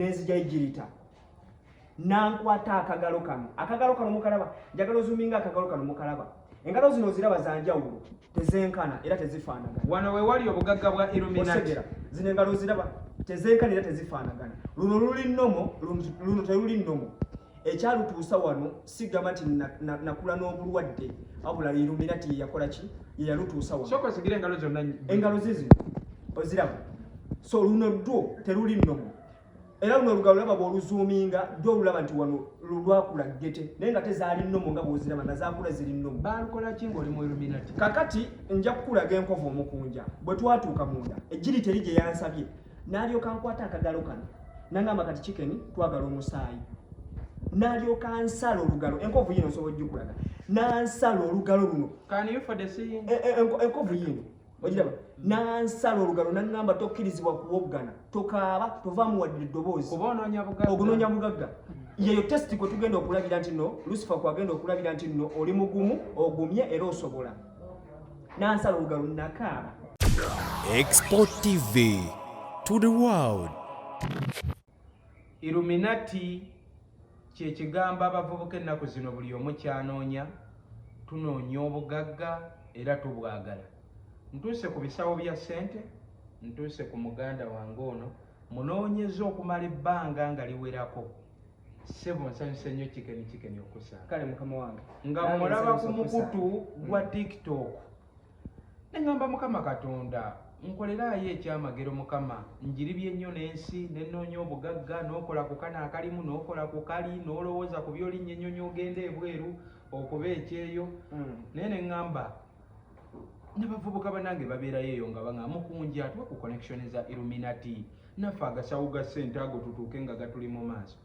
nenzija ijirita nankwata akagalo kano mukalaba njagala ozuminga akagalo kano mukalaba engalo zino ziraba zanjawulo tezenkana era tezifaanagana wano we wali obugagga bwa Illuminati zino engalo ziraba tezenkana era tezifaanagana luno luli nnomo luno teluli nnomo ekyalutuusa wano sigamba nti nakula n'obulwadde wabula Illuminati yakola ki yeyalutuusa wano soko sigire engalo zonna engalo zizino oziraba so luno dwo teruli nnomo era luno olugalo laba bw'oluzuuminga dwo olulaba nti wano lwakula gete naye nga tezaali nnomo nga bw'oziraba nazaakula ziri nnomo baalukola ki ng'oli mu Illuminati kakati nja kukulaga enkovu omukunja bwe twatuuka munda ejjiri teri gye yansabye n'alyoka nkwata akagalo kano nangamba kati chicken twagala omusaayi n'alyoka ansala olugalo enkovu yino nsobola ojjukulaga n'ansala olugalo luno enkovu yino ogiraba n'ansala olugalo n'aŋŋamba tokkirizibwa kuwoggana tokaaba tovaamu wadde eddoboozi ogunoonya bugagga yeyo testi kwe tugenda okulabira nti no Lucifer kwagenda okulabira nti no oli mugumu ogumye era osobola n'ansala olugalo nakaaba. Export TV to the world. Illuminati kye kigambo abavubuka ennaku zino buli omu kyanoonya tunoonya obugagga era tubwagala. Ntuuse ku bisawo bya ssente, ntuuse ku muganda wange ono munoonyeza okumala ebbanga nga liwerako. Ssebo nsanyuse nnyo chicken okusanga. Kale mukama wange nga mulaba ku mukutu gwa TikTok. Nengamba Mukama Katonda nkoleraayo ekyamagero Mukama njiribye nnyo n'ensi nenoonya obugagga n'okola ku kana akalimu n'okola ku kali n'olowooza ku byolinnyo ennyonyi ogenda ebweru okuba ekyeyo naye ne ŋŋamba n'abavubuka bannange babeerayo eyo nga banga mukunja atuwa ku connection za Illuminati naffe agasawo ga ssente ago tutuuke nga gatuli mu maaso.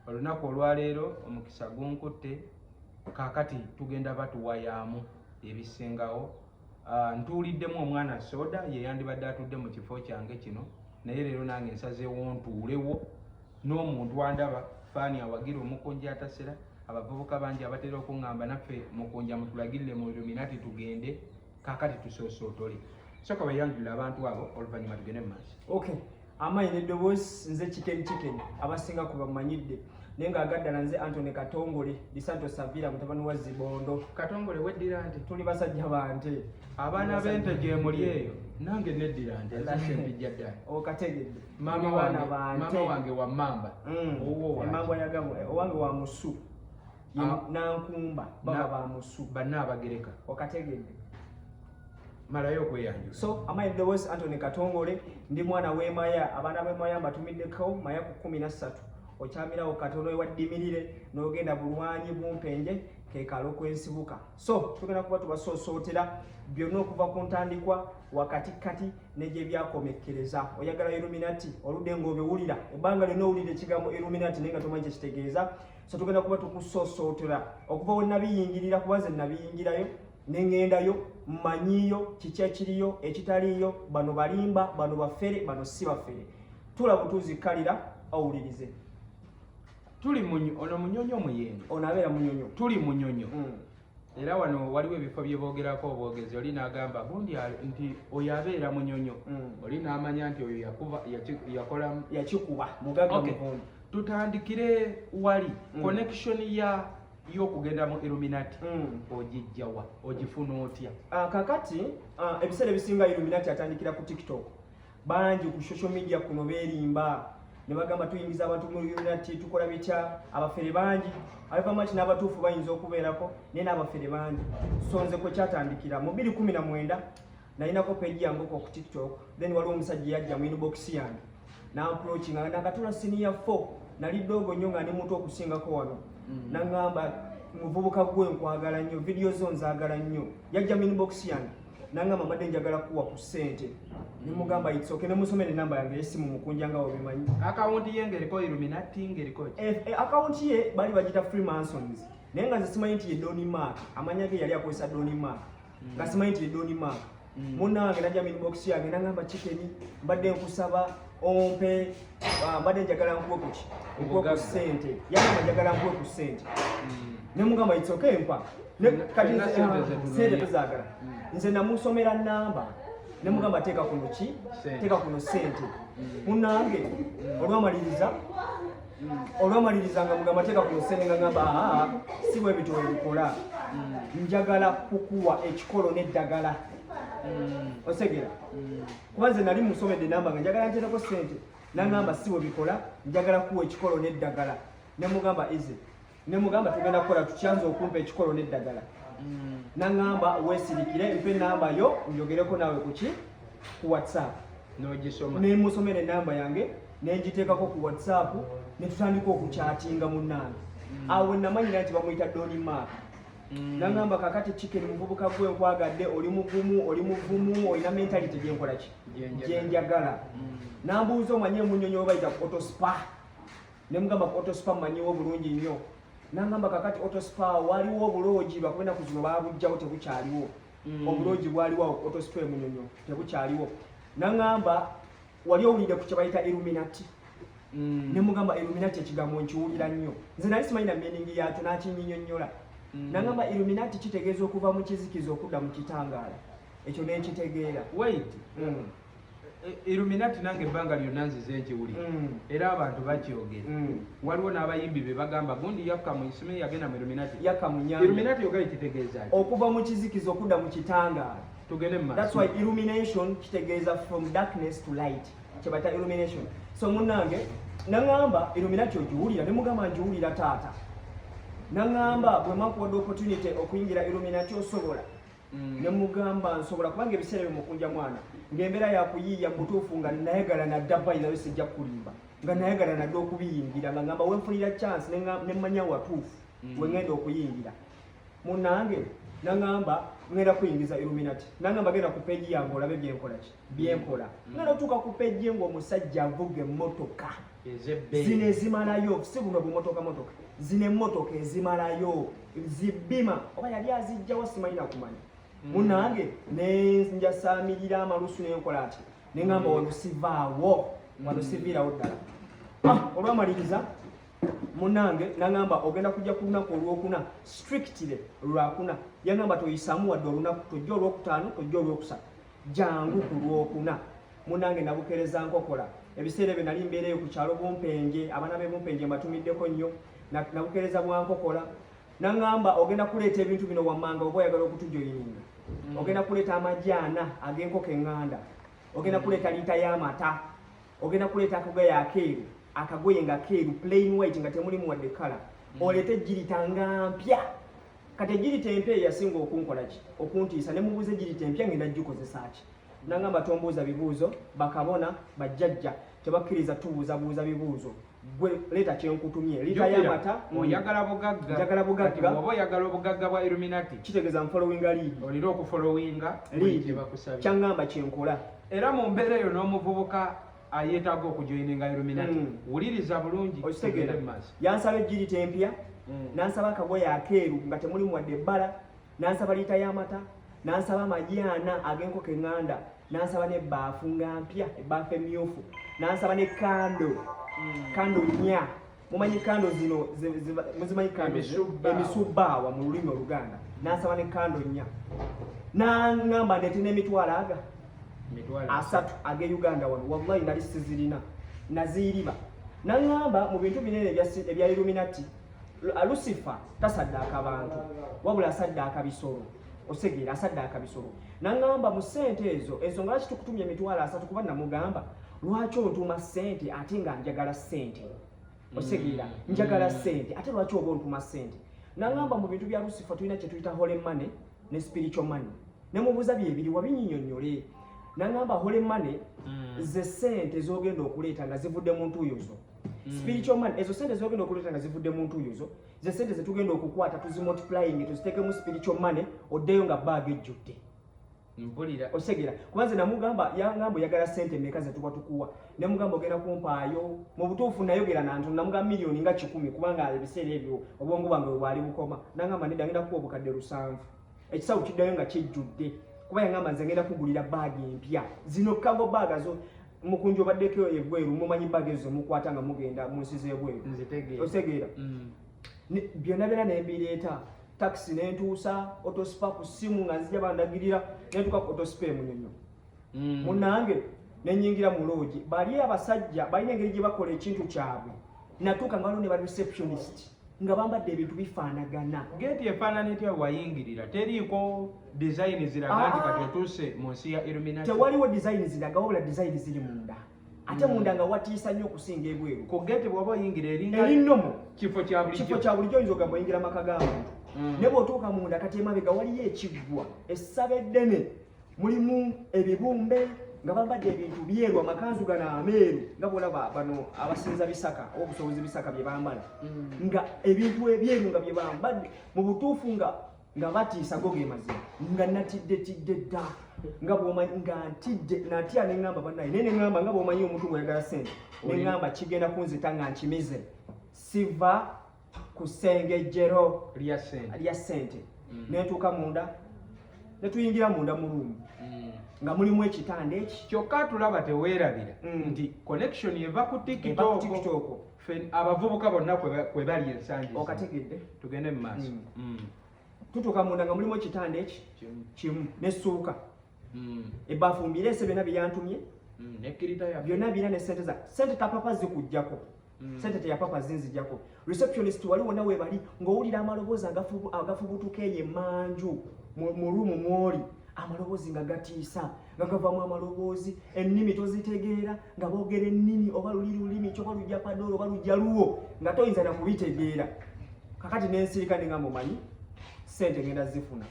Olunaku olwaleero omukisa gunkutte kaakati tugenda batuwayaamu ebisingawo. Ntuuliddemu omwana soda ye yandibadde atudde mu kifo kyange kino naye leero nange nsazeewo ntuulewo n'omuntu andaba faani awagira omukunja atasera abavubuka bangi abatera okuŋŋamba naffe mukunja mutulagirire mu Illuminati tugende kaakati tusoosootole. Soka weyanjulira abantu abo oluvannyuma tugende mu maaso. Okay, amaanyi n'eddoboozi nze chicken abasinga ku bamanyidde naye ng'agaddala nze Anthony Katongole Lisanto Savira mutabani wa Zibondo. Katongole weddira nti tuli basajja bante abaana b'ente gye muli eyo nange neddira nti ezasembijja ddala okategedde mama wange wa Mamba Emamba yagamo owange wa Musu nankumba baba ba Musu banna abagereka okategedde malayo okweyanjula. So amaanyi n'eddoboozi Anthony Katongole ndi mwana w'Emaya abaana b'Emaya mbatumiddeko Maya ku 13 okyamirawo katono ewaddimirire n'ogenda bulwanyi bumpenje kekalo kwensibuka. So tugenda kuba tubasoosootera byonna okuva ku ntandikwa wakati ne gye byakomekkereza. Oyagala Illuminati oludde ng'obiwulira ebbanga lyonna owulira ekigambo Illuminati naye nga tomanyi kye kitegeeza. So tugenda kuba tukusoosootera okuva we nabiyingirira kuba nze nabiyingirayo nengendayo mmanyiyo kiki ekiriyo ekitaliyo bano balimba bano bafere bano si bafere tula butuzikalira awulirize. Tuli ono munyonyo muyengo ono abeera munyonyo tuli munyonyo era wano waliwo ebifo bye boogerako obwogezi oli n'agamba gundi nti oyo abeera munyonyo oli n'amanya nti oyo yakola yakikuba mugagga muvumbi. Tutandikire wali connection y'okugenda mu Illuminati ogijjawa ogifuna otya? Kakati ebiseera ebisinga Illuminati atandikira ku TikTok bangi ku social media kuno beerimba ne bagamba tuyingiza abantu mu Illuminati tukola bitya abafere bangi abava maki n'abatuufu bayinza okubeerako naye n'abafere bangi. So nze kwe kyatandikira mu 2019 nalinako page yange ku TikTok then waliwo omusajja yajja mu inbox yange n'approachinga nakatula senior 4 nali dogo nnyo nga ndi muto okusingako wano nangamba muvubuka gwe nkwagala nnyo video zo nzaagala nnyo yajja mu inbox yange nangamba mbadde njagala kuwa ku ssente nimugamba itsoke nemusomere namba yange y'essimu mukunja nga obimanyi. Account ye ng'eriko Illuminati ng'eriko account ye bali bagita Freemasons naye nga nze simanyi nti ye Donny Mark amanya ge yali akozesa Donny Mark nga simanyi nti ye Donny Mark. Munnange najja mu inbox yange nangamba chicken mbadde nkusaba ompe mbadde njagala nkuwe ku ssente yagamba njagala nkuwe ku ssente nemugamba itsoke mpa kati ssente tozaagala nze namusomera namba nemugamba teeka kuno ki teeka kuno ssente Munnange olwamaliriza nga mugamba teeka ku nsene nga ngamba si bwe bityo ebikola njagala kukuwa ekikolo n'eddagala osegera kuba nze nali musomedde namba nga njagala nteereko ssente nangamba si bwe bikola njagala kuwa ekikolo n'eddagala nemugamba ize nemugamba tugenda kukola tukyanza okumpa ekikolo n'eddagala nangamba weesirikire mpe namba yo njogereko naawe kuki ku WhatsApp nemusomera enamba yange nenjiteekako ku WhatsApp netutandika okukyatinga munnange awo namanyira nti bamuyita Doni Mark nangamba kakati chicken muvubuka gwe nkwagadde oli mugumu oli muvumu olina mentality gyenkola ki gyenjagala nambuuza omanye emunyonyo bayita autospa nemugamba autospa manyiwo bulungi nnyo nangamba kakati autospa waliwo obuloogi lwakubena ku zino babujjawo tebukyaliwo obuloogi bwaliwo autospa emunyonyo tebukyaliwo nangamba wali owulidde ku kye bayita Illuminati nemugamba Illuminati ekigambo nkiwulira nnyo nze nali simanyi na meaning yakyo nakinyinyonnyola nangamba Illuminati kitegeeza okuva mu kizikiza okudda mu kitangaala ekyo nenkitegeera wait Illuminati nange ebbanga lyonna nzize nkiwulira era abantu bakyogera waliwo n'abayimbi be bagamba gundi yakka mu isime yagenda mu Illuminati yakka mu nyanja Illuminati yogali kitegeeza okuva mu kizikiza okudda mu kitangaala tugende mu that's why illumination kitegeeza from darkness to light kyebata illumination so munnange nangamba Illuminati ogiwulira nemugamba ngiwulira taata nangamba bwe makuwadde opportunity okuyingira Illuminati osobola nemugamba nsobola kubanga ebiseera bye mukunja mwana ng'embeera yakuyiiya mutuufu nga nayagala nadda bayirayo sijja kulimba nga nayagala nadda okubiyingira nga ngamba wenfunira chance nemmanya watuufu we ngenda okuyingira munnange nangamba ngenda kuyingiza Illuminati nangamba genda ku peji yange olabe byenkola ki byenkola ngenda otuuka ku peji ng'omusajja avuga emmotoka zino ezimalayo si buno bumotoka zino emmotoka ezimalayo zibima oba yali azijjawo simanyi nakumanya munnange nenjasaamirira amalusu nenkola ati nengamba wano sivaawo wano siviirawo ddala olwamaliriza munnange nangamba ogenda kujja ku lunaku olwokuna strictly lwakuna yangamba toyisaamu wadde olunaku tojja olwokutaano tojja olwokusatu jangu ku lwokuna munnange nabukereza nkokola ebiseera ebyo nali mbeereyo ku kyalo Bumpenje abaana be Bumpenje mbatumiddeko nnyo nabukereza bwankokola nangamba ogenda kuleeta ebintu bino wammanga oba oyagala okutujoyininga ogenda kuleeta amajaana ag'enkoko eŋŋanda ogenda kuleeta liita y'amata ogenda kuleeta akagoye akeeru akagoye nga keeru plain white nga temulimu wadde kala oleete ejjirita nga mpya kati ejjirita empya eyasinga okunkola ki okuntiisa ne mubuuza ejjirita empya ngenda gikozesa ki nangamba tombuuza bibuuzo bakabona bajjajja tebakkiriza tubuuzabuuza bibuuzo gwe leeta kyenkutumye liita y'amata oyagala bugagga njagala bugagga oba oyagala obugagga bwa Illuminati kitegeeza nfollowinga lead olina okufollowinga lead kyangamba kyenkola era mu mbeera eyo n'omuvubuka ayetaaga okujoyininga Illuminati wuliriza bulungi okitegeera yansaba ejjirita empya nansaba akagoye akeeru nga temulimu wadde ebbala nansaba liita y'amata nansaba amajaana ag'enkoko eŋŋanda nansaba n'ebbaafu nga mpya ebbaafu emyufu nansaba ne kando nnya mumanyi kando zino muzimanyi kando emisubbaawa mu lulimi Oluganda nansaba ne kando nnya nangamba ndete n'emitwalo aga 3 ag'Uganda wano wallahi nali sizirina naziyiriba nangamba mu bintu binene ebya Illuminati Lucifer tasaddaaka bantu wabula asaddaaka bisolo osegera asaddaaka bisolo nangamba mu ssente ezo nga laki tukutumya emitwalo 3 kuba namugamba lwaki ontuma ssente ate nga njagala ssente osegera njagala ssente ate lwaki oba ontuma ssente nangamba mu bintu bya Lucifer tulina kye tuyita holy money ne spiritual money nemubuuza byebiri wabinyinyonnyole nangamba holy money ze ssente zogenda okuleeta nga zivudde mu ntuuyo zo spiritual money ezo ssente zogenda okuleeta nga zivudde mu ntuuyo zo ze ssente zetugenda okukwata tuzimultiplying tuziteeke mu spiritual money oddeyo nga baaga ejjudde mpulira osegera kubanze namugamba yangamba oyagala ssente mmeka zetuba tukuwa nemugamba ogenda kumpaayo mu butuufu nayogera nantu namugamba miliyoni nga 10 kubanga ebiseera ebyo obwongo bwange bwe bwali bukoma nangamba nedda ngenda kuwa obukadde 700 ekisawo kiddayo nga kijjudde kuba yangamba nze ngenda kugulira baagi empya zino kago baaga zo mukunjo baddeko ebweru mumanyi baagi ezo zemukwata nga mugenda mu nsi z'ebweru osegeera byonna byonna nembireeta taxi nentuusa autospa ku ssimu nga nzija bandagirira nentuuka ku autospa emunyonyo munnange nenyingira mu lodge bali abasajja balina engeri gye bakola ekintu kyabwe natuuka nga waliwo ne ba receptionist nga bambadde ebintu bifaanagana. Geeti efaanana etya wayingirira? Teriiko design ziraga nti kati otuuse mu nsi ya Illuminati? Tewaliwo design ziraga wabula design ziri munda. Ate munda nga watiisa nnyo okusinga ebweru. Ku geeti bw'oba oyingira erinnomo kifo kya bulijjo oyinza ogamba oyingira maka ga muntu. Ne bw'otuuka munda kati emabega waliyo ekiggwa essaba eddene mulimu ebibumbe nga bambadde ebintu byeru amakanzu gano ameeru nga bw'olaba bano abasinza bisaka obusobozi bisaka bye bambala nga ebintu ebyeru nga bye bambadde mu butuufu nga batiisa go ge mazima nga natidde dda nga bw'omanyi nga ntidde natya ne ŋŋamba bannaye naye ne ŋŋamba nga bw'omanyi omuntu bw'ayagala ssente ne ŋŋamba kigenda kunzita nga nkimize siva ku ssengejjero lya ssente netuuka munda netuyingira munda mu ruumu nga mulimu ekitanda eki kyokka tulaba teweerabira nti connection eva ku TikTok abavubuka bonna kwe bali ensangi okategedde tugende mu maaso. Tutuuka munda nga mulimu ekitanda eki kimu n'essuuka ebbaafu mbireese byonna byantumye byonna birina ne sente tapapa zikujjako sente teyapapa zinzijjako. Receptionist wali wonna weebali ng'owulira amaloboozi agafubutuka eyo emmanju mu ruumu mw'oli amaloboozi nga gatiisa nga gavaamu amaloboozi ennimi tozitegeera nga boogera ennimi oba luli lulimi kyoba lujja padoolo oba lujja luwo nga toyinza na kubitegeera. Kakati n'ensirika ne ngamba omanyi ssente ngenda zifuna.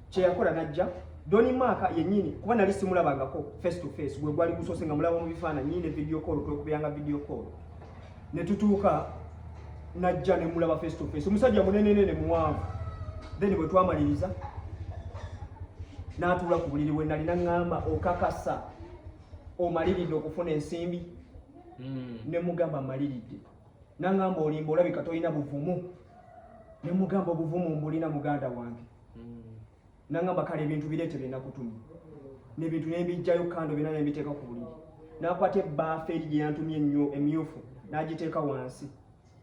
Kyeyakola najja Donimark yennyini kuba nali simulabangako face to face gwe gwali gusoose nga mulaba mu bifaananyi ne video call twekubiranga video call ne tutuuka najja ne mulaba face to face omusajja munenenene muwanvu. Then bwe twamaliriza n'atuula ku buliri bwe nali naŋŋamba okakasa omaliridde okufuna ensimbi ne mugamba maliridde naŋŋamba olimba olabika tolina buvumu ne mugamba obuvumu mbulina muganda wange naŋŋamba kale ebintu bireete bye nakutumye n'ebintu nebijjayo kando byonna nebiteeka ku buliri n'akwata ebbaafu eri gye yantumye ennyo emyufu n'agiteeka wansi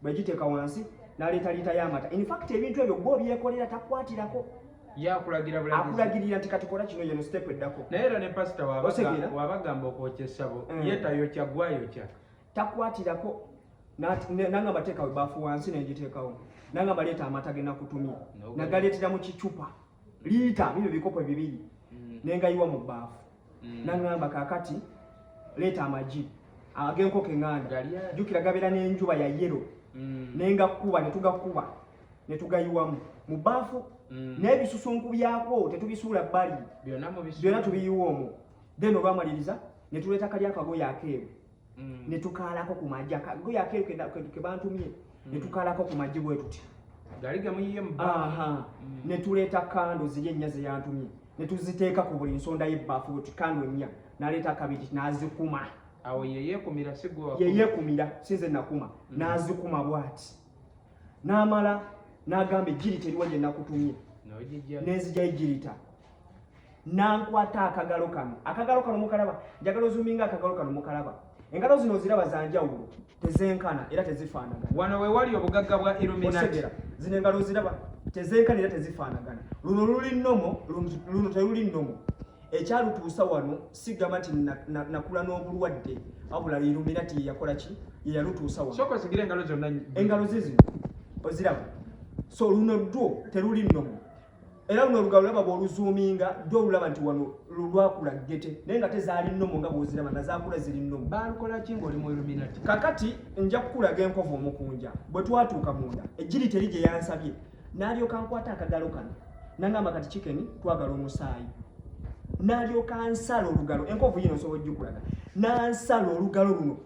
bwe giteeka wansi n'aleeta liita y'amata. In fact ebintu ebyo gwe obyekolera takwatirako akulagirira nti kati kola kino yeno step eddako. Naye era ne pasita wabagamba okwokya essabo ye tayokya gwayokya takwatirako naŋŋamba teekawo ebbaafu wansi negiteekawo naŋŋamba leeta amata ge nakutumye nagaleetera mu kicupa liita bibyo bikopo bibiri nengayiwa mu bbaafu naŋŋamba kaakati leeta amagi ag'enkoko eŋŋanda jjukira gabeera n'enjuba ya yero nengakuba netugakuba netugayiwamu mu bbaafu n'ebisusunku byako tetubisuula bbali byonna tubiyiwa omwo. Then olwamaliriza netuleeta kali akagoye akeeru netukaalako ku magi akagoye akeeru ke bantumye netukaalako ku magi bwe tuti netuleeta kando ziri ennya ze yantumye netuziteeka ku buli nsonda y'ebbaafu bwe kando ennya n'aleeta akabiri n'azikuma awo yeyeekumira yeyeekumira sinze nakuma n'azikuma bw'ati n'amala n'agamba ejjirita eriwa gye nakutumye n'enzijjayo ejjirita n'ankwata akagalo kano mukalaba njagala ozuminga akagalo kano mukalaba engalo zino ziraba za njawulo tezenkana era tezifaanagana. Wano we wali obugagga bwa Illuminati zino engalo ziraba tezenkana era tezifaanagana. Luno luli nnomo luno teruli nnomo. Ekyalutuusa wano sigamba nti nakula n'obulwadde wabula Illuminati ye yakola ki ye yalutuusa wano. Sooka osigire engalo zonna engalo zizino oziraba so luno dwo teruli nnomo era luno olugalo laba bw'oluzuuminga dwo olulaba nti wano lwakula gete naye nga tezaali nnomo nga bw'oziraba nga zaakula ziri nnomo. Baalukola ki ng'oli mu Illuminati? Kakati nja kukulaga enkovu omukunja bwe twatuuka munda ejjiri teri gye yansabye n'alyoka nkwata akagalo kano n'angamba kati kikeni twagala omusaayi n'alyoka ansala olugalo enkovu yino nsobola ojjukulaga n'ansala olugalo luno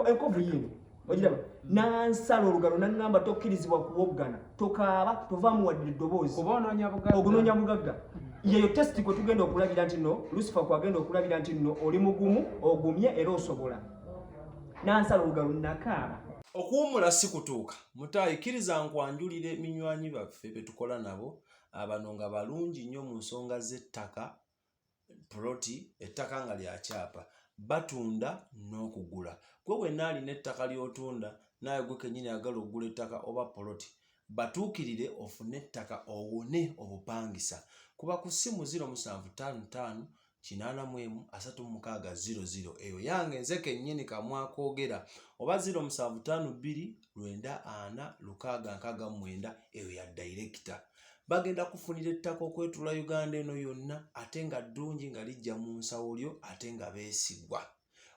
enkovu yino ogiraba n'ansala olugalo n'aŋŋamba tokkirizibwa kuwoggana tokaaba tovaamu wadde eddoboozi ogunoonya bugagga. Yeyo testi kwe tugenda okulabira nti nno Lucifer kwagenda okulabira nti nno oli mugumu ogumye era osobola. N'ansala olugalo nakaaba. Okuwummula si kutuuka mutaayi kkiriza nkwanjulire minywanyi baffe be tukola nabo abano nga balungi nnyo mu nsonga z'ettaka ploti ettaka nga lya kyapa batunda n'okugula. Gwe wenna alina ettaka ly'otunda naye gwe kennyini agala okugula ettaka oba ploti batuukirire ofune ettaka owone obupangisa kuba ku ssimu 075 8413600 eyo yange nze kennyini kamwakoogera oba 0752944669 eyo ya director. Bagenda kufunira ettaka okwetula Uganda eno yonna ate nga ddungi nga lijja mu nsawo lyo ate nga beesigwa.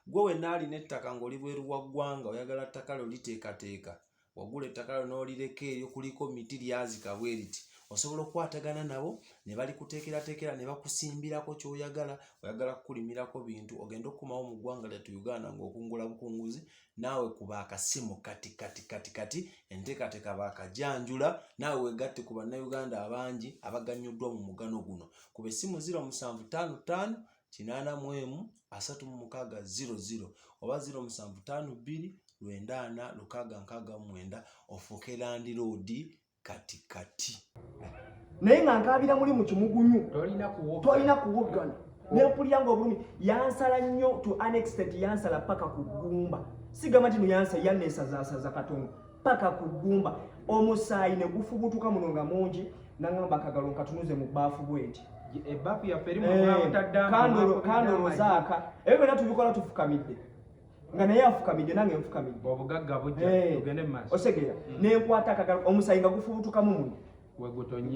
Gwe wenna alina ettaka ng'oli bweru wa ggwanga oyagala ttaka lyo liteekateeka wagula ettaka lyo n'olireka eryo kuliko miti lyazika bwe riti osobola okukwatagana nabo ne balikuteekerateekera ne bakusimbirako ky'oyagala oyagala kukulimirako bintu ogenda okukomawo mu ggwanga lyattu Uganda ng'okungula bukunguzi naawe kuba akasimu kati enteekateeka baakajanjula naawe weegatte ku bannayuganda abangi abaganyuddwa mu mugano guno kuba essimu 0755 oba 0752944669 ofuuke Land Road kati. Naye nga nkaabira muli mu kimugunyu tolina kuwoggana neempulira ng'obulumi yansala nnyo to an extent yansala paka ku ggumba sigamba nti no yanneesazaasaza katono paka ku ggumba omusaayi ne gufubutuka muno nga mungi nangamba akagalo nkatunuze mu bbaafu bwenti ebbafu yaffe eri mukandolo zaaka ebyo byonna tubikola tufukamidde nga naye afukamidde nange nfukamidde obugagga bujja tugende mu maaso osegeera nenkwata akagalo omusaayi nga gufubutukamu muno bwe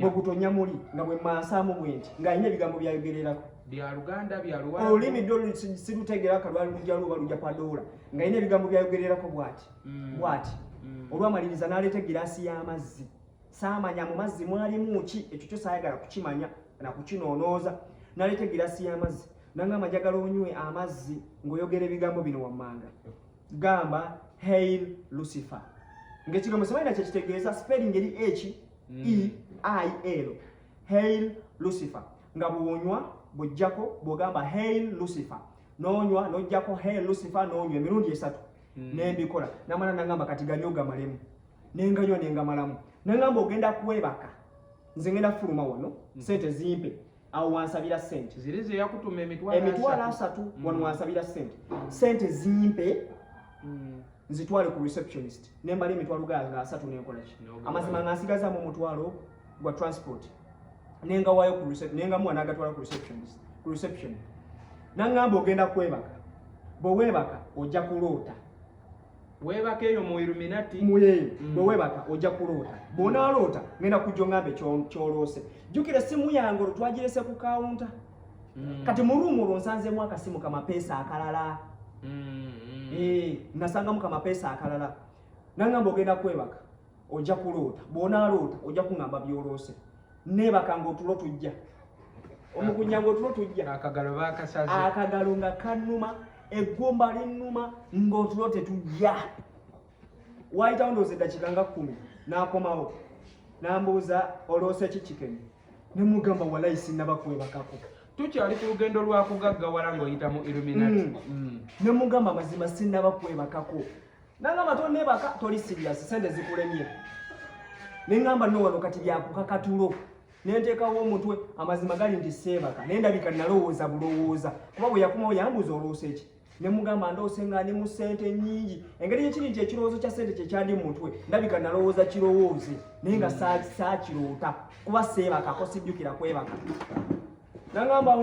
gutonya muli nga bwe mmansaamu bwenti ng'alina ebigambo byayogererako bya Luganda bya Luwala olulimi ddyo sirutegerera kalwali lujja luba lujja padoola ng'alina ebigambo byayogererako bw'ati olwamaliriza n'aleeta egiraasi y'amazzi saamanya mu mazzi mwalimu ki ekyo kyo saayagala kukimanya na kukinonooza n'aleeta egiraasi y'amazzi nangamba njagala onywe amazzi ng'oyogera ebigambo bino wammanga gamba hail Lucifer ng'ekigambo sebalina kyekitegeeza spelling eri H-E-I-L hail Lucifer nga bw'onywa bw'ojjako bw'ogamba hail Lucifer n'onywa n'ojjako hail Lucifer n'onywa emirundi 3 n'embikola namala nangamba kati ganyo gamalemu n'enganywa n'engamalamu nangamba ogenda kwebaka nze ngenda fuluma wano sente zimpe awo wansabira sente zirize yakutuma emitwalo 3 wano wansabira sente zimpe nzitwale ku receptionist nembala emitwalo ga 3 nenkola ki amazima ngasigaza mu mutwalo gwa transport nenga wayo ku reception nenga mwana agatwala ku reception nangamba ogenda kwebaka bwewebaka ojja kuloota webaka eyo mu Illuminati bwewebaka ojja kuloota bw'onaaloota ngenda kujja ngambe kyoloose jjukira essimu yange olwo twagirese ku kawunta kati mu ruumu olwo nsanzemu akasimu kamapeesa akalala nasangamu kamapeesa akalala nangamba ogenda kwebaka ojja kuloota bw'onaaloota ojja kuŋŋamba byoloose neebaka ng'otulo tujja omukunya ng'otulo tujja akagalo baakasaze akagalo nga kannuma eggomba linnuma ng'otulo tetujja wayitawo ndowooza eddakiika nga 10 n'akomawo n'ambuuza oloose ki chicken ne mugamba walayi sinnaba kwebakako tukyali ku lugendo lwa kugaggawala ng'oyita mu Illuminati ne mugamba mazima sinnaba kwebakako nangamba tonneebaka toli serious sente zikulemye nengamba nno wano kati byakukakatulo nenteekawo omutwe amazima gali nti seebaka naye ndabika nalowooza bulowooza kuba bwe yakomawo yambuuza oloose ki ne mugamba ndoose nga ndi mu ssente nnyingi engeri gyekiri nti ekirowoozo kya ssente kyekyandi mu mutwe ndabika nalowooza kirowooze naye nga saakiroota kuba seebakako sijjukira kwebaka nangamba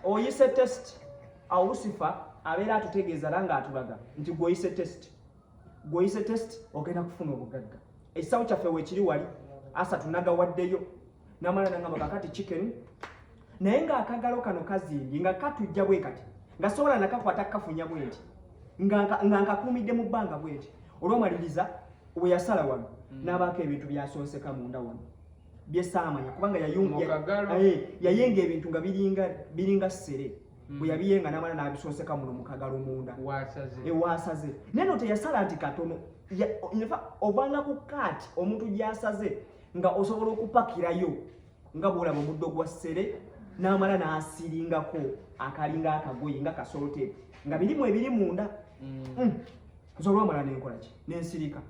oyise test awo Lucifer abeera atutegeeza era ng'atulaga nti gw'oyise test ogenda kufuna obugagga ekisawo kyaffe weekiri wali asatu nagawaddeyo namala nangamba kakati chicken naye ng'akagalo kano kazimbye nga katujja bwe kati nga sobola nakakwata kafunya bwenti nga nkakuumidde mu bbanga bwenti olw'omaliriza bwe yasala wano n'abaako ebintu byasoonseka munda wano byesaamanya kubanga yayenga ebintu nga biringa ssere bwe yabiyenga n'amala n'abisoonseka muno mu kagalo munda waasaze naye no teyasala nti katono ovanga ku kaati omuntu gy'asaze nga osobola okupakirayo nga bw'olaba omuddo gwa ssere n'amala n'asiringako akalinga akagoye nga kasolote nga birimu ebiri munda nze olwamala nenkola ki nensirika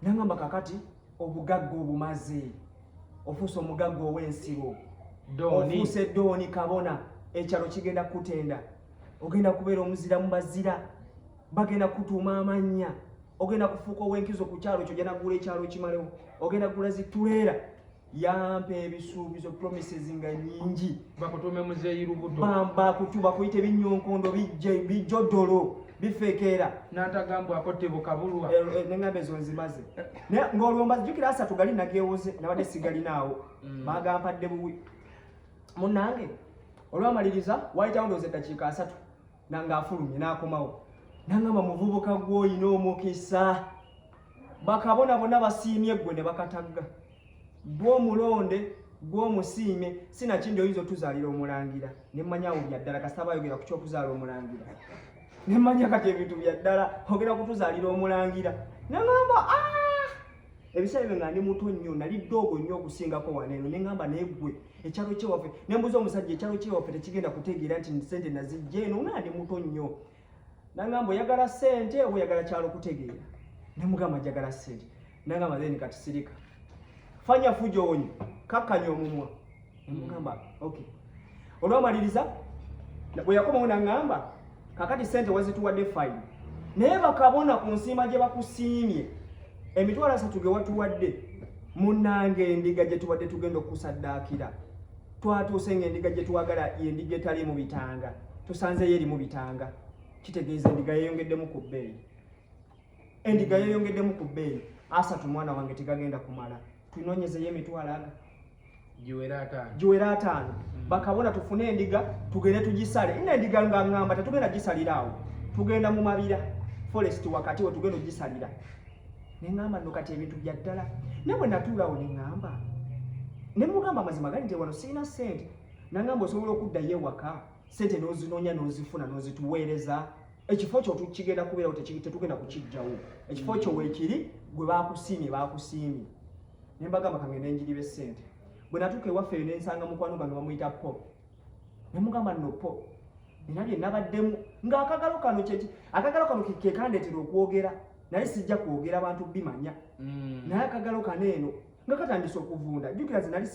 nangamba kakati obugagga obumaze ofuuse omugagga ow'ensiro ofuuse dooni kabona ekyalo kigenda kutenda ogenda kubeera omuzira mu bazira bagenda kutuuma amannya ogenda kufuuka ow'enkizo ku kyalo ekyo ogenda kugula ekyalo ekimalewo ogenda kugula zituleera yampa ebisuubizo promises nga nyingi bakutume muzeeyi lubuto bakutuba kuyita ebinyonkondo bijjodolo bifekeera n'atagambwako tebukabulwa neŋŋamba ezo nzimaze ng'olwo mbajjukira asatu gali nageewoze nabadde sigalinaawo bagampadde buwi munnange olwamaliriza wayitawo ndowooza eddakiika 3 nang'afulumye n'akomawo naŋŋamba muvubuka gw'oyina omukisa bakabona bonna basiimye ggwe ne bakatagga gw'omulonde gw'omusiime sinakindi oyinza otuzaalira omulangira ne mmanyawo bya ddala kasita bayogera ku ky'okuzaala omulangira ne mmanya kati ebintu bya ddala ogera kutuzaalira omulangira neŋŋamba ebiseera ebyo nga ndi muto nnyo nali ddoogo nnyo okusingako waneeno neŋŋamba neggwe ekyalo kyewaffe nembuza omusajja ekyalo kyewaffe tekigenda kutegeera nti sente nazijja eno nga ndi muto nnyo naŋŋamba oyagala ssente oba oyagala kyalo kutegeera nemugamba njagala ssente naŋŋamba then kati sirika fanya fujo onyo kakkanya omumwa nemugamba okay olwamaliriza bwe yakomawo naŋŋamba kakati ssente wazituwadde fine naye bakabona ku nsiima gye bakusiimye emitwalo 3 ge watuwadde munnange endiga gye tubadde tugenda okusaddaakira twatuuse ng'endiga gye twagala yendiga etali mu bitanga tusanzeyo eri mu bitanga kitegeeza endiga yeyongeddemu ku bbeeyi endiga yeyongeddemu ku bbeeyi 3 mwana wange tegagenda kumala tunoonyezeyo emitwalo aga giwera 5 bakabona tufune endiga tugende tugisale ina endiga nga ngamba tetugenda gisaliraawo tugenda mu mabira forest wakati we tugenda ogisalira neŋŋamba nno kati ebintu bya ddala ne bwe natuulawo neŋŋamba ne mugamba mazima gali nti wano sirina ssente naŋŋamba osobola okuddayo ewaka ssente n'ozinoonya n'ozifuna n'ozituweereza ekifo kyo kigenda kubeerawo tetugenda kukijjawo ekifo kyo weekiri gwe bakusiimye ne mbagamba kangende njiribe ssente bwe natuuka ewaffe eyo nensanga mukwano gange bamuyita po ne mugamba nno po nenabye nabaddemu ng'akagalo kano kekandeetera okwogera naye sijja kwogera abantu bimanya naye akagalo kano eno nga katandise okuvunda jjukira ze nali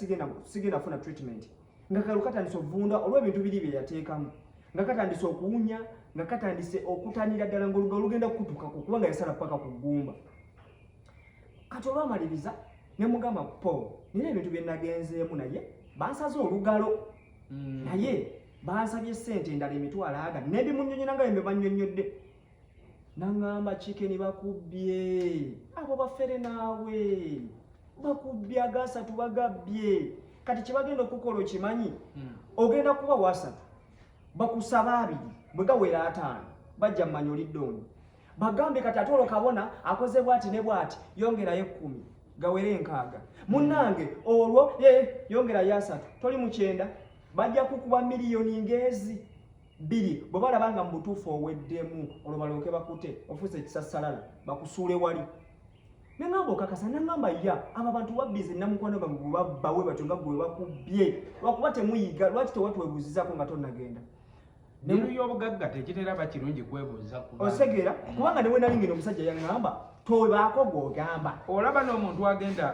sigenda funa treatment nga kalo katandise okuvunda olw'ebintu biri bye yateekamu nga katandise okuwunya nga katandise okutanira ddala ng'olugalo lugenda kukutukako kubanga yasala paka ku ggumba kati olwamaliriza ne mugamba po naye ebintu bye nagenzeemu naye bansaze olugalo naye bansabye ssente endala emitwalo 40 nebimunnyonnyola nga bembe bannyonnyodde naŋŋamba kikeni bakubbye abo bafere naawe bakubbye agasatu bagabbye kati kyebagenda okukola okimanyi ogenda kuba wasatu bakusaba 2 bwe gawera 5 bajja mmanya oliddooni bagambe kati ate olwo kabona akoze bwati ne bwati yongerayo 10 gawere 6 munnange olwo yongerayo 3 toli mu 9 bajja kukuba miliyoni ngezi 2 bwe balabanga mu butuufu oweddemu olwo balooke bakute ofuuse ekisassalala bakusuule wali neŋŋamba okakasa neŋŋamba abo abantu babbize namukwano gange gwe babbawe batyo nga gwe bakubbye lwakuba temuyiga lwaki tewatwebuuzizaako nga tonnagenda nenu y'obugagga tekitera bakirungi kwebuuza osegeera kubanga ne bwe nali ngeno omusajja yaŋŋamba tobaako gw'ogamba olaba n'omuntu agenda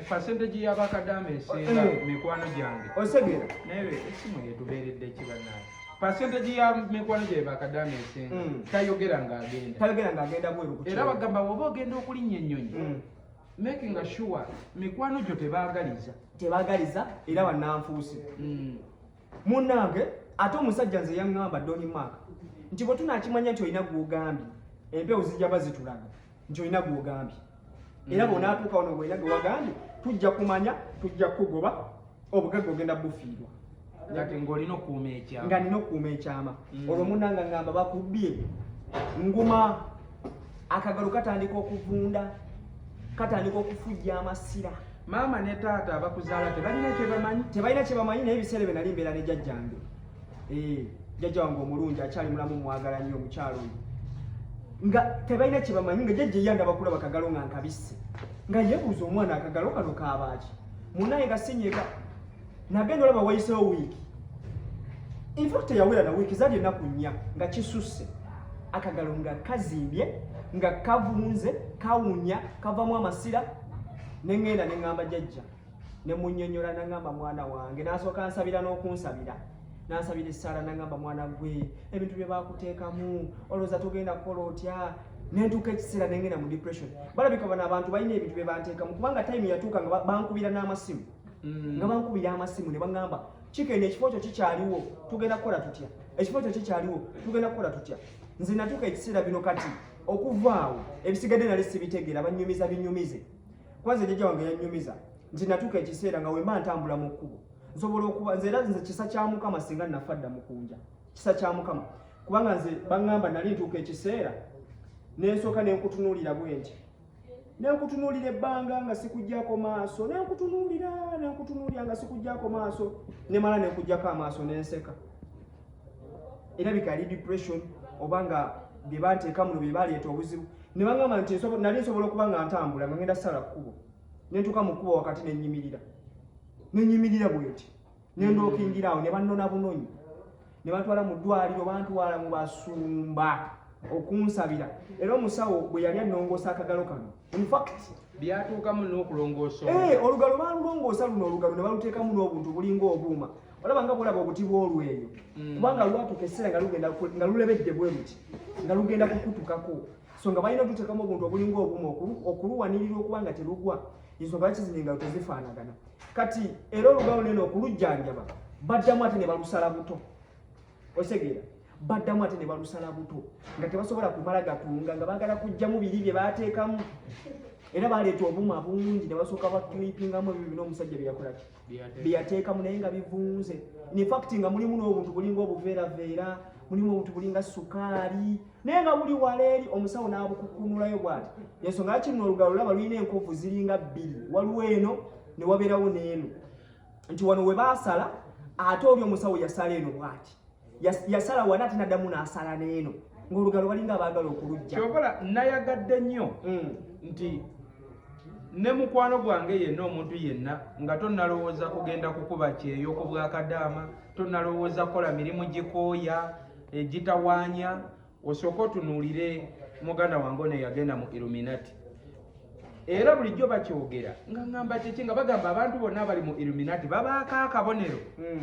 percentage y'abakadaama esinga mikwano gyange osegeera naye esimu yetubeeredde kibanaayo percentage ya mikwano gye bakadaama esinga tayogera ng'agenda bweru era bagamba woba ogenda okulinnya ennyonyi making sure mikwano gyo tebaagaliza era bannanfuusi munnange ate omusajja nze yaŋŋamba Doni Mark nti bwe tunaakimanya nti olina gw'ogambye empewo zijja bazitulaga nti olina gw'ogambye era bw'onaatuuka wano bw'olina gwe wagambye tujja kumanya tujja kugoba obugagga ogenda bufiirwa nga nina okukuuma ekyama olwo munnanga ngamba bakubbye nguma akagalo katandika okuvunda katandika okufujja amasira maama ne taata abakuzaala tebalina kye bamanyi naye ebiseera bye nali mbeera ne jjajjange jjajja wange omulungi akyali mulamu mwagala nnyo omukyalo oyo nga tebalina kye bamanyi nga jjajja eyanda bakulaba akagalo nga nkabisse nga yeebuuza omwana akagalo kano kaabaaki munaye nga sinyiga nagenda olaba wayisewo wiiki infact teyawera na wiiki zaali ennaku 4 nga kisusse akagalo nga kazimbye nga kavunze kawunya kavamu amasira neŋŋenda neŋŋamba jjajja ne munnyonnyola naŋŋamba mwana wange n'asooka nsabira n'okunsabira n'ansabira essaala naŋŋamba mwana gwe ebintu bye baakuteekamu olowooza togenda kukola otya nentuuka ekiseera neŋŋenda mu depression balabika bano abantu balina ebintu bye banteekamu kubanga time yatuuka nga bankubira n'amasimu nga bankubira amasimu ne baŋŋamba kikende ekifo kyo kikyaliwo tugenda kukola tutya ekifo kyo kikyaliwo tugenda kukola tutya nze natuuka ekiseera bino kati okuvaawo ebisigadde nali sibitegeera bannyumiza binyumize kwanze jjajja wange yannyumiza nti natuuka ekiseera nga wemba ntambula mu kkubo nsobola okuba nze era nze kisa kya Mukama singa nafa dda mukunja kisa kya Mukama kubanga nze baŋŋamba nali ntuuka ekiseera nensooka nenkutunuulira bwe nti nenkutunuulira ebbanga nga sikujjako maaso nenkutunuulira nga sikujjako maaso nemala nenkujjako amaaso nenseka era bikali depression obanga bye banteeka muno bye baleeta obuzibu ne baŋŋamba nti nali nsobola okuba nga ntambula nga ngenda ssala kkubo nentuuka mu kkubo wakati nenyimirira bweti nendookingiraawo ne bannona bunonyi ne bantwala mu ddwaliro bantwala mu basumba okunsabira era omusawo bwe yali annongoosa akagalo kano infact byatuukamu n'okulongoosa olugalo balulongoosa luno olugalo ne baluteekamu n'obuntu bulinga obuuma olaba nga bulaba obuti bw'olweyo kubanga lwatuuka ekiseera nga lulebedde bwe luti nga lugenda kukutukako so nga balina tuteekamu obuntu obulinga obuuma okuluwanirira okuba nga terugwa ensonga lwaki zino engalo tezifaanagana kati era olugalo neno okulujjanjaba baddamu ate ne balusala buto osegeera baddamu ate ne balusala buto nga tebasobola kumala gatunga nga baagala kujjamu biri bye baateekamu era baleeta obuuma bungi ne basooka bakilipingamu ebyo bino omusajja byeyakolaki byeyateekamu naye nga bivunze infact nga mulimu n'obuntu bulinga obuveeraveera mulimu obuntu bulinga sukaali naye nga buli wala eri omusawo n'abukukunulayo bw'ati ensonga lwaki luno olugalo lulaba lulina enkovu ziringa bbiri waliwo eno ne wabeerawo n'eno nti wano we baasala ate oli omusawo yasala eno bw'ati yasala wana ate naddamu n'asala n'eno ng'olugalo balinga abaagala okulujja kyokola nayagadde nnyo nti ne mukwano gwange yenna omuntu yenna nga tonnalowooza kugenda kukuba kyeyo ku bwakadaama tonnalowooza kukola mirimu gikooya egitawaanya osooka otunuulire muganda wange ono yagenda mu Illuminati era bulijjo bakyogera nga ŋŋamba kiki nga bagamba abantu bonna abali mu Illuminati babaako akabonero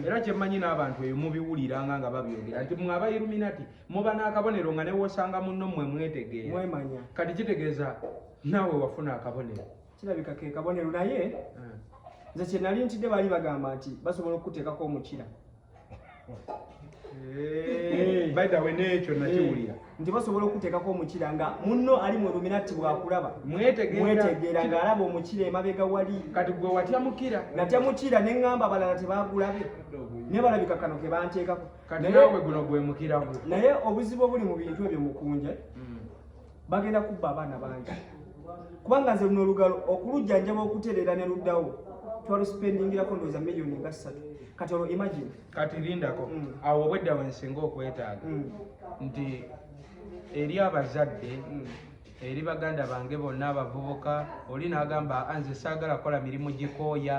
era kyemmanyi n'abantu eyo mubiwuliranga nga babyogera nti mwe aba Illuminati muba n'akabonero nga newoosanga munno mmwe mwetegeera kati kitegeeza naawe wafuna akabonero kirabika ke kabonero naye nze kye nali ntidde bali bagamba nti basobola okukuteekako omukira by the way n'ekyo nakiwulira nti basobola okuteekako omukira nga munno ali mu Illuminati bwakulaba mwetegeera ng'alaba omukira emabega wali kati gwe watya mukira natya mukira ne ŋŋamba abalala tebagulabe naye balabika kano ke banteekako kati naawe guno gwe mukira gwe naye obuzibu obuli mu bintu ebyo mukunje bagenda kubba abaana bangi kubanga nze luno olugalo okulujjanjaba okutereera ne luddawo twaluspendingirako ndowooza miliyoni nga 3 kati olwo imagine kati lindako awo obwedda wensinga okwetaaga nti eri abazadde eri baganda bange bonna abavubuka oli n'agamba nze saagala kukola mirimu gikooya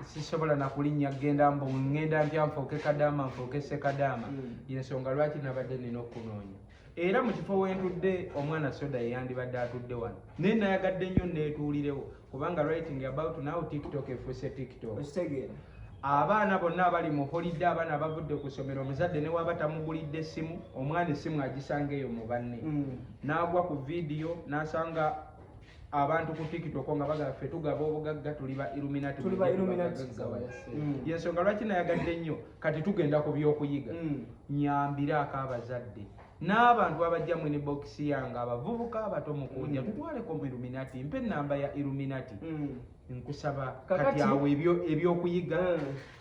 sisobola nakulinnya genda mbu ŋŋenda ntya nfuuke kadaama nfuuke sekadaama yensonga lwaki nabadde nina okunoonya era mu kifo wentudde omwana soda yeyandibadde atudde wano naye nayagadde nnyo neetuulirewo kubanga writing about now TikTok efuuse TikTok abaana bonna abali mu holiday abaana abavudde ku ssomero omuzadde ne waba tamugulidde essimu omwana essimu agisanga eyo mu banne n'agwa ku vidiyo n'asanga abantu ku TikTok nga bagamba ffe tugaba obugagga tuli ba Illuminati yensonga lwaki nayagadde nnyo kati tugenda ku by'okuyiga nyambiraako abazadde n'abantu abajja mu inbox yange abavubuka abato mukunja tutwaleko mu Illuminati mpe ennamba ya Illuminati nkusaba kati awo ebyokuyiga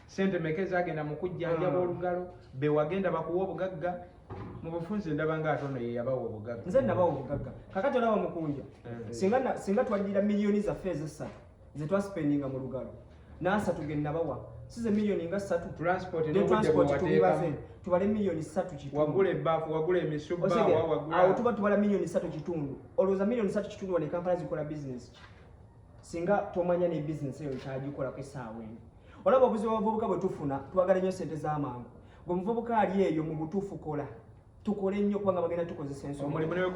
sente meke zagenda mu kujjanjaba olugalo be wagenda bakuwa obugagga mu bufunze ndaba nga atono ye yabawa obugagga nze nabawa obugagga kakati olaba mukunja singa twaddira miliyoni zaffe ez'essatu ze twaspendinga mu lugalo n'asatu ge nabawa size miliyoni nga 3 transport n'obudde tubale miliyoni 3 kitundu wagula ebbaafu wagula emisuba wagula awo tuba tubala miliyoni 3 kitundu olowooza miliyoni 3 kitundu wane kampala zikola business singa tomanya ne business eyo kyagikolako essaawa eno olaba obuzibu abavubuka bwe tufuna twagala nnyo sente z'amangu gwe muvubuka ali eyo mu butuufu kola tukole nnyo kubanga bagenda tukozesa ensonga omulimu newe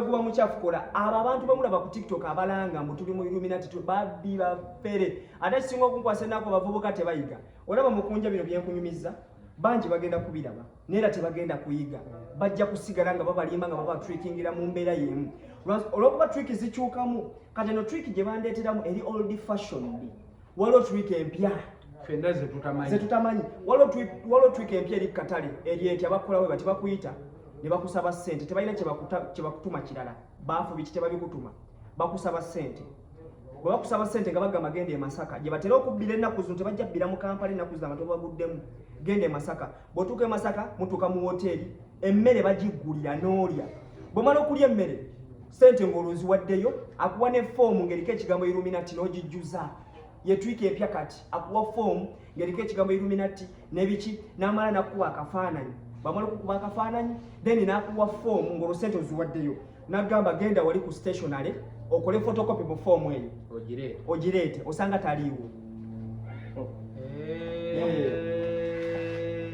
guba mukyafu kola abo abantu bamulaba ku TikTok abalanga mbu tuli mu Illuminati babbi bafere ate kisinga okunkwasa ennaku abavubuka tebayiga olaba mukunja bino byenkunyumiza bangi bagenda kubiraba neera tebagenda kuyiga bajja kusigala nga babalimba nga babatrikingira mu mbeera y'emu olw'okuba trick zikyukamu kati eno trick gye bandeeteramu eri old fashioned waliwo tweak empya fenna ze tutamanyi waliwo tweak empya eri katale eryeti abakolawe bati bakuyita ne bakusaba ssente tebalina kye bakutuma kirala baafu biki tebabikutuma bakusaba ssente bwe bakusaba ssente nga bagamba genda e Masaka gye batera okubbira ennaku zino tebajja bbira mu Kampala ennaku zino abantu baguddemu genda e Masaka bw'otuuka e Masaka mutuuka mu woteeri emmere bagiggulira n'olya bw'omala okulya emmere ssente ng'olwoziwaddeyo akuwa ne foomu ng'eriko ekigambo Illuminati n'ogijjuza yetwika empya kati akuwa foomu ng'eriko ekigambo Illuminati n'ebiki n'amala n'akuwa akafaananyi bamala okukuba akafaananyi then n'akuwa foomu ng'olwo ssente oziwaddeyo n'agamba genda wali ku stationary okole photocopy mu foomu eyo ogireete osanga taliiwo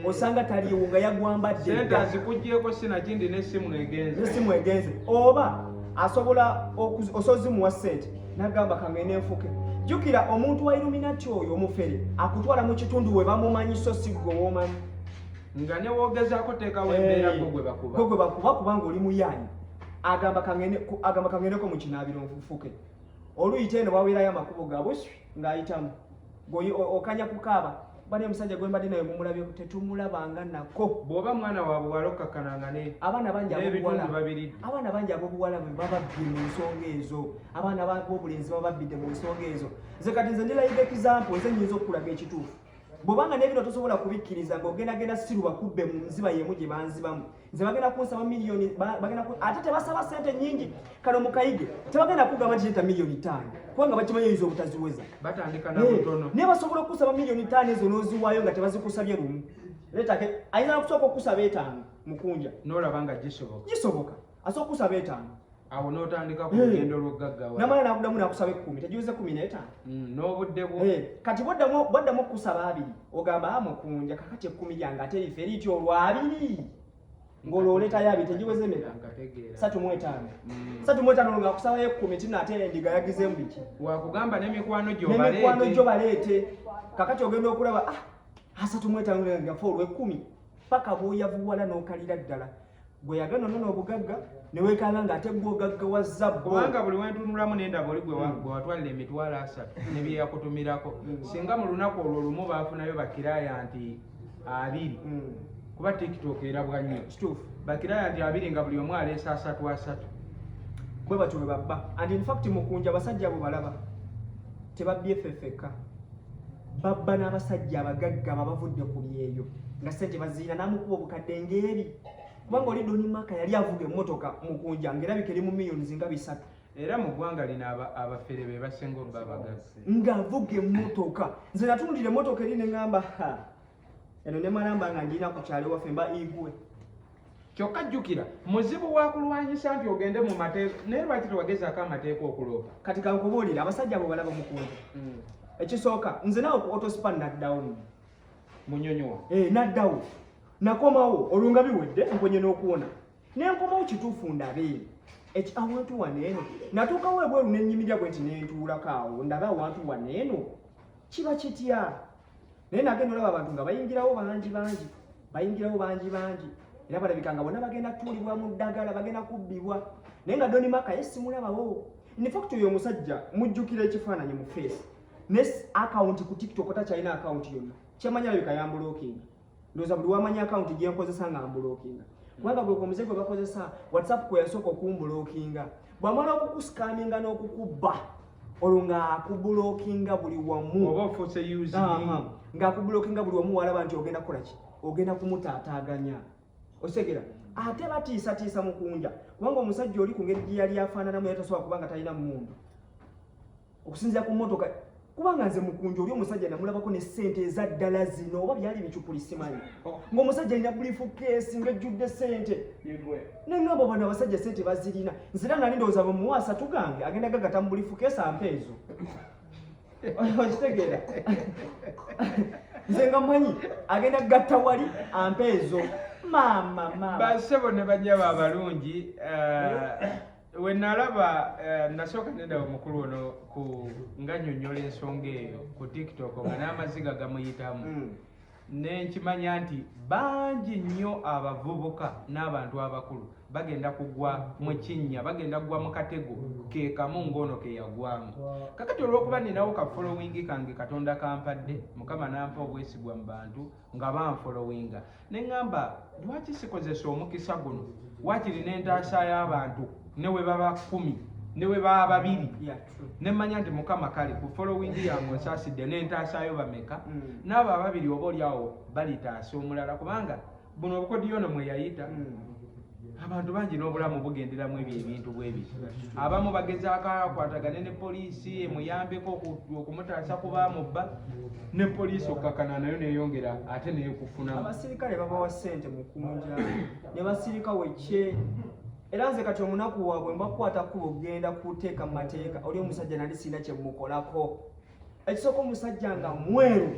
osanga taliiwo nga yagwambadde azikugyeko sinakindi n'essimu egenze oba asobola osozimuwa ssente n'agamba kangende nfuke jjukira omuntu wa Illuminati oyo omufere akutwala mu kitundu we bamumanyi so si gwe w'omanyi nga ne woogezaako teekawo embeera gwe bakuba kubanga oli muyaanyi agamba kangendeko mu kinaabiro nfuke oluyita eno waweerayo amakubo gaabwe ng'ayitamu okanya kukaaba bali omusajja gwe mbadde naye mumulabye tetumulabanga nako bw'oba mwana waabwe wali okakkananga abaana bangi ab'obuwala bwe bababbi mu nsonga ezo abaana b'obulenzi bababbidde mu nsonga ezo nze kati nze ndirayiga example nze nnyinza okulaga ekituufu bw'obanga n'ebino tosobola kubikkiriza ng'ogendagenda siru bakubbe mu nziba y'emu gye banzibamu nze bagenda kunsaba miliyoni ate tebasaba ssente nnyingi kano mukayige tebagenda kugamba nti leta miliyoni 5 kubanga bakimanyi oyinza obutaziweza batandika nabutono naye basobola okusaba miliyoni 5 ezo n'oziwaayo nga tebazikusabye lumu leetake ayinza nakusooka okusaba 5 mukunja n'olaba nga gisoboka asooka okusaba 5 awo n'otandika ku lugendo lw'oggaggawa namala nakuddamu nakusaba 10 tegiweze 15 n'obudde bwo kati bwaddamu okusaba 2 ogamba mukunja kakati 10 lyange ate life eriti olwabiri ng'olwoleetayo 2 tegiweze meka 35 nga akusabayo 10 tina ate endiga yagizemu biki wakugamba n'emikwano gyo baleete kakati ogenda okulaba 35 ngafa olw'10 paka bw'oyavuwala n'okalira ddala gwe yagenda nono obugagga ne weekanga ng'ate bw'ogaggawaza kubanga buli wentunulamu n'endaba oli gwe watwalira emitwalo 3 ne bye yakutumirako singa mu lunaku olwo lumu baafunayo bakiraaya nti 2 kuba tiktok erabwa nnyo kituufu bakiraaya nti 2 nga buli omu aleesa 3 bwe batyo bwe babba and in fact mukunja abasajja abo balaba tebabbye ffeffekka babba n'abasajja abagagga abavudde ku byeyo nga ssente baziina n'amukuba obukadde ng'eri kubanga oli Doni Maka yali avuga emmotoka mukunja ng'erabika eri mu miliyoni zinga 3 era mu ggwanga lino abafere be basinga obba abagagga ng'avuga emmotoka nze natunuulira emmotoka eri ne ŋŋamba eno ne malamba nga ndina ku kyalo waffe mba igwe kyokka jjukira muzibu wa kulwanyisa nti ogende mu mateeka naye lwaki tewagezaako amateeka okuloopa kati kankubuulira abasajja abo balaba mukunja ekisooka nze nawe ku autospan naddawo munyonyowa naddawo nakomawo olwo nga biwedde mponye n'okuwona nenkomawo kituufu ndabe awantu waneeno natuukawo ebweru n'ennyimirya bwe nti nentuulako awo ndabe awantu waneeno kiba kitya naye nagenda olaba abantu nga bayingirawo bangi era balabika nga bonna bagenda kutuulibwa mu ddagala bagenda kubbibwa naye nga Doni Maka ye simulabawo in fact oyo omusajja mujjukira ekifaananyi mu face ne akawunti ku tiktok takyalina akawunti yonna kyamanya alabika yambulookinga ndowooza buli wamanya akawunti gye nkozesa nga mbulookinga kubanga gwe omuze gwe bakozesa whatsapp kwe yasooka okumbulookinga bw'amala okukusikaminga n'okukubba olwo ng'akubulookinga buli wamu oba ofuuse ng'akubulookinga buli wamu walaba nti ogenda kukola ki ogenda kumutaataaganya osegera ate batiisatiisa mukunja kubanga omusajja oli ku ngeri gye yali afaananamu era tasobola kubanga talina mmundu okusinziira ku mmotoka kubanga nze mukunja oli omusajja namulabako ne ssente eza ddala zino oba byali bicupuli simanyi ng'omusajja alina bulifu keesi ng'ejjudde ssente neŋŋamba bano abasajja ssente bazirina nze era nali ndowooza bamuwaasa tugange agenda gagata mu bulifu keesi ampa ezo okitegeera nze nga mmanyi agenda gatta wali ampa ezo maama bassebo ne banyaba abalungi we nalaba nasooka nendaba omukulu ono nga nnyonnyola ensonga eyo ku tiktok nga n'amaziga gamuyitamu nenkimanya nti bangi nnyo abavubuka n'abantu abakulu bagenda kugwa mu kinnya bagenda kugwa mu katego ke kamu ng'ono ke yagwamu. Kakati olw'okuba ninawo ka following kange Katonda kampadde Mukama nampa obwesigwa mu bantu nga banfollowinga ne ŋŋamba lwaki sikozesa omukisa guno wakiri n'entaasa y'abantu ne we baba 10 ne we baba 2 ne mmanya nti Mukama kale ku following yange nsaasidde n'entaasaayo bameka n'abo ababiri oba oliawo balitaasa omulala kubanga buno obukodyono mwe yayita abantu bangi n'obulamu bugenderamu ebintu bwebiti abamu bagezaako akwatagane ne poliisi emuyambeko okumutaasa kuba mubba ne poliisi okukakana nayo neyongera ate neyekufunamu. Abasirikale babawa ssente mu kunja ne basirika wekye era nze kati omunaku waabwe mbakwata kuba ogenda kuteeka mu mateeka oli omusajja nali sirina kye mukolako ekisooka omusajja nga mweru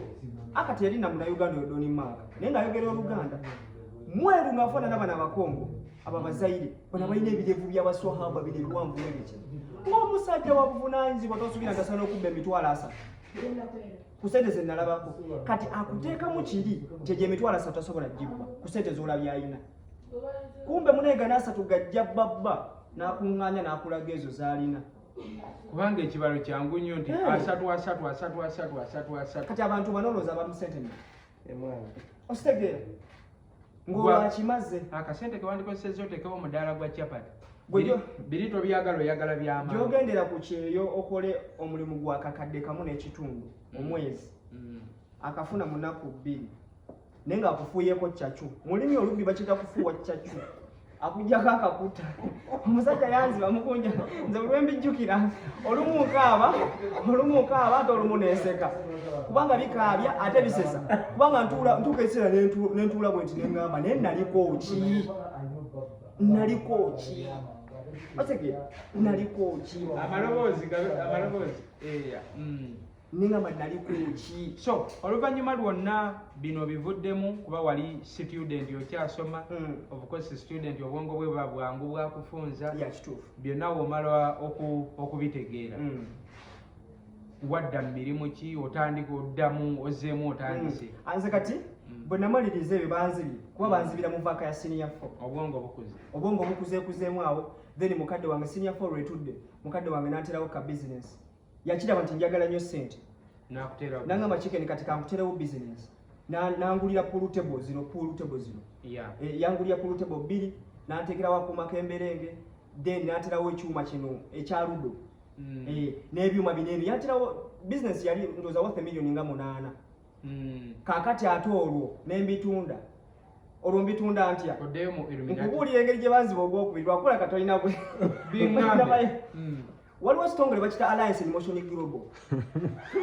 akati yali na munauganda Odoni Maaka naye ng'ayogera Oluganda mweru ng'afaanana bana abakongo aba bazaire bana balina ebirevu by'abaswahaba bino ebiwanvu ebiki ng'omusajja wa buvunaanyizibwa tosuubira ngasana okubba emitwalo 3 ku ssente ze nalabako kati akuteekamu kiri nti egyo emitwalo 3 tasobola gibba ku ssente z'olabye alina kumbe muneegana 3 gajja babba n'akuŋŋaanya n'akulaga ezo z'alina kubanga ekibalo kyangu nnyo nti 3 kati abantu banolooza bamu ssente ositegeera ng'olwakimaze akasente kewandikosezza oteekeko omudaala gwa capati birito byagala oyagala by'amaanyi gy'ogendera ku kyeyo okole omulimu gwa kakadde kamu n'ekitundu omwezi akafuna mu nnaku 2 naye ng'akufuuyeko cyacu mulimi olubbi bakita kufuuwa cyacu akujjako akakuta omusajja yanziba mukunja nze bwe mbijjukira olumu nkaaba ate olumu neeseka kubanga bikaabya ate bisesa kubanga ntuuka ekiseera nentuula bwe nti neŋŋamba naye naliko ki amaloboozi neŋŋamba naliko ki. So oluvannyuma lwonna bino bivuddemu kuba wali student okyasoma of course student obwongo bwe buba bwangu bwakufunza byonna womala okubitegeera wadda mu mirimu ki otandika oddamu ozzeemu otandise anze kati bwe namaliriza ebyo banzibye kuba banzibira mu vaaka ya senior 4 obwongo bukuzeekuzeemu awo then mukadde wange senior 4 lwetudde mukadde wange n'aterawo ka business yakiraba nti njagala nnyo ssente nangamba chicken kati kankuterewo business nangulira pool table zino yangulira pool table 2 nanteekerawo akuma k'emberenge then naterawo ekyuma kino ekya ludo n'ebyuma binene yaterawo business yali ndooza worth million nga 8 kakati ate olwo nembitunda olwo mbitunda ntya nkubuulira engeri gye banziba ogwokubiri lwakola katolina bwe waliwo ekitongole bakita Alliance in Motion Global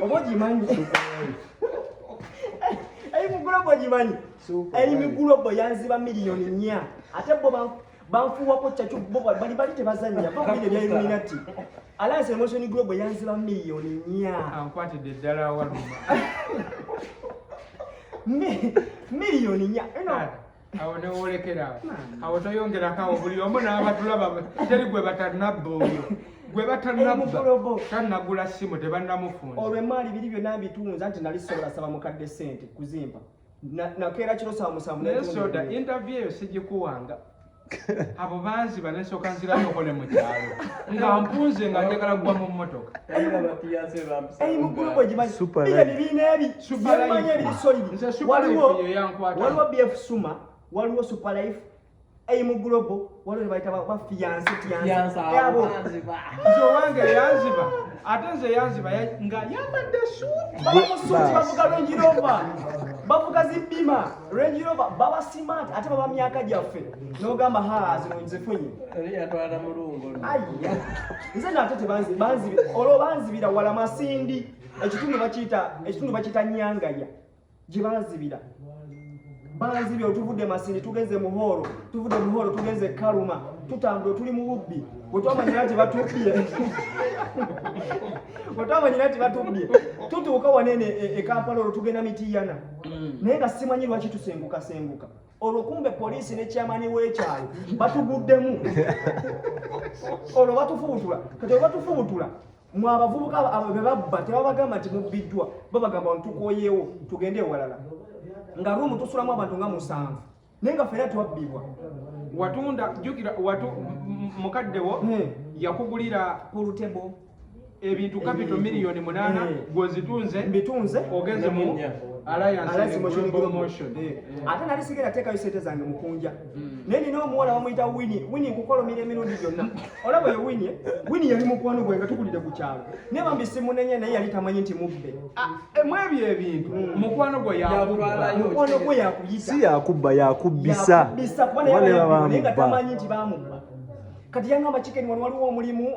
oba ogimanyi mu global ogimanyi mu global yanziba miliyoni 4 ate bo banfuwako kyacu bali tebazannya bakubira ebya Illuminati Alliance in Motion Global yanziba miliyoni 4 ankwatidde eddala waluma miliyoni 4 awo newolekera awo toyongerako buli omu n'abatulaba teri gwe batanabba oyo gwe batanabba tannagula ssimu tebannamufunza olwo emaali biri byonna bitunza nti nali sobola saba mukadde ssente kuzimpa nakeera kiro saa musanvu naye soda interview eyo sigikuwanga abo banziba nesooka nzirayo ne mu kyalo nga mpunze nga njagala gwa mu mmotoka mugulobo gimanyi ebibiina ebi yemanyi ebiri solidi waliwo BF Suma waliwo Super Life mu global waliwo nebayita ba fiance abo nze owange yanziba ate nze yanziba nga yambadde suuti bavuga Range Rover bavuga zibima Range Rover baba smart ate baba myaka gyaffe n'ogamba zino nzefunye yatwala mulungu nze nate olwo banzibira wala Masindi ekitundu bakiyita Nyangaya gye banzibira banzibye otuvudde Masindi tugenze Muhoro tugenze Kaluma tutambule tuli mu bubbi bwetwamanyira nti batubbye tutuuka wanene Kampala olwo tugenda Mitiyana naye nga simanyi lwaki tusenguka olwo kumbe poliisi ne kyamani w'ekyalo batuguddemu olwo batufubutula kati batufubutula mwe abavubuka be babba tebabagamba nti mubbiddwa babagamba ntukoyeewo tugende ewalala nga rumu tusulamu abantu nga 7 naye nga ffera twabbibwa watunda jukira mukaddewo yakugulira portable ebintu capital million 8 gwozitunze mbitunze ogenze mu alliance motion ate nali sigera tekayo sente zange mukunja naye nina omuwala bamuyita wini nkukolomera emirundi gyonna olaba yo wini yali mukwano gwe nga tukulire ku kyalo naye bambisimu nenye naye yali tamanyi nti mubbe mwebyo ebintu mukwano gwe yakuyita si yakubba yakubbisa naye nga tamanyi nti bamubba kati yangamba chicken waliwo omulimu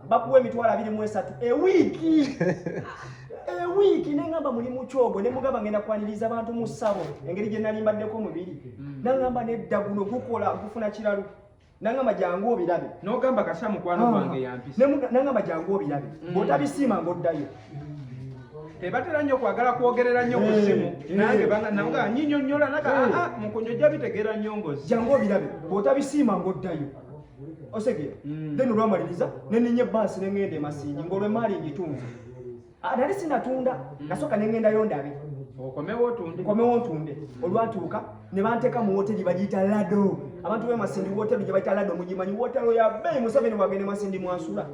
bakuwa emitwalo 23 ewiiki nengamba mulimu kyogwo ne mugamba ngenda kwaniriza abantu mu ssabo engeri gye nali mbaddeko mubiri nangamba nedda guno gukola gufuna kiralu nangamba jangu obirabe n'ogamba kasa mukwano gwange yampisa nangamba jangu obirabe bw'otabisiima ng'oddayo tebatera nnyo kwagala kwogerera nnyo ku ssimu nange nanga nyinyonnyola naga mukunyojja bitegeera nnyo ngozi jangu obirabe bw'otabisiima ng'oddayo osegera then olwamaliriza neninye baasi nengenda emasingi ng'olwemaali ngitunze nali sinatunda nasooka nengendayo ndabe okomewo ntunde olwatuuka ne banteeka mu woteri bagiyita lado abantu b'emasindi woteri gye bayita lado mugimanyi wotero ya bbeeyi Museveni bwagende masindi mwansula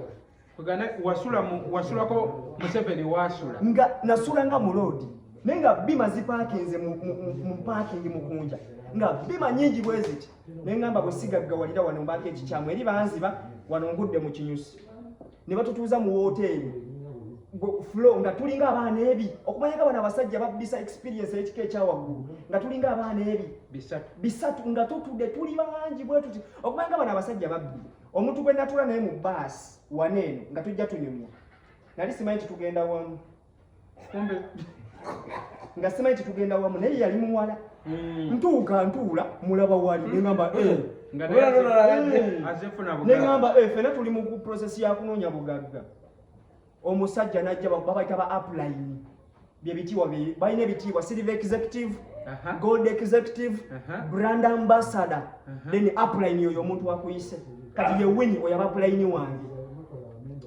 wasulako Museveni wasula nga nasula nga muloodi naye nga bima zipaakinze mu paakingi mukunja nga bima nyingi bwe ziti naye ngamba bwe sigaggawalira wano mbaako ekikyamu eri banziba wano ngudde mu kinyusi ne batutuuza mu woteeri flow nga tulinga abaana ebi okumanyika bano abasajja babbisa experience ekika ekyawaggulu nga tulinga abaana ebi bisatu nga tutudde tuli bangi bwe tuti okumanyika bano abasajja babbi omuntu gwe natula naye mu baasi waneeno nga tujja tunyumya nali simanyi nti tugenda wamu nga simanyi nti tugenda wamu naye yali muwala ntuula mulaba wali nengamba nengamba fena tuli mu process ya kunoonya bugagga omusajja najja babayita ba upline byebitiibwa balina ebitiibwa silver executive gold executive brand ambassador then upline yoyo omuntu akuyise kati ye wini oyo aba upline wange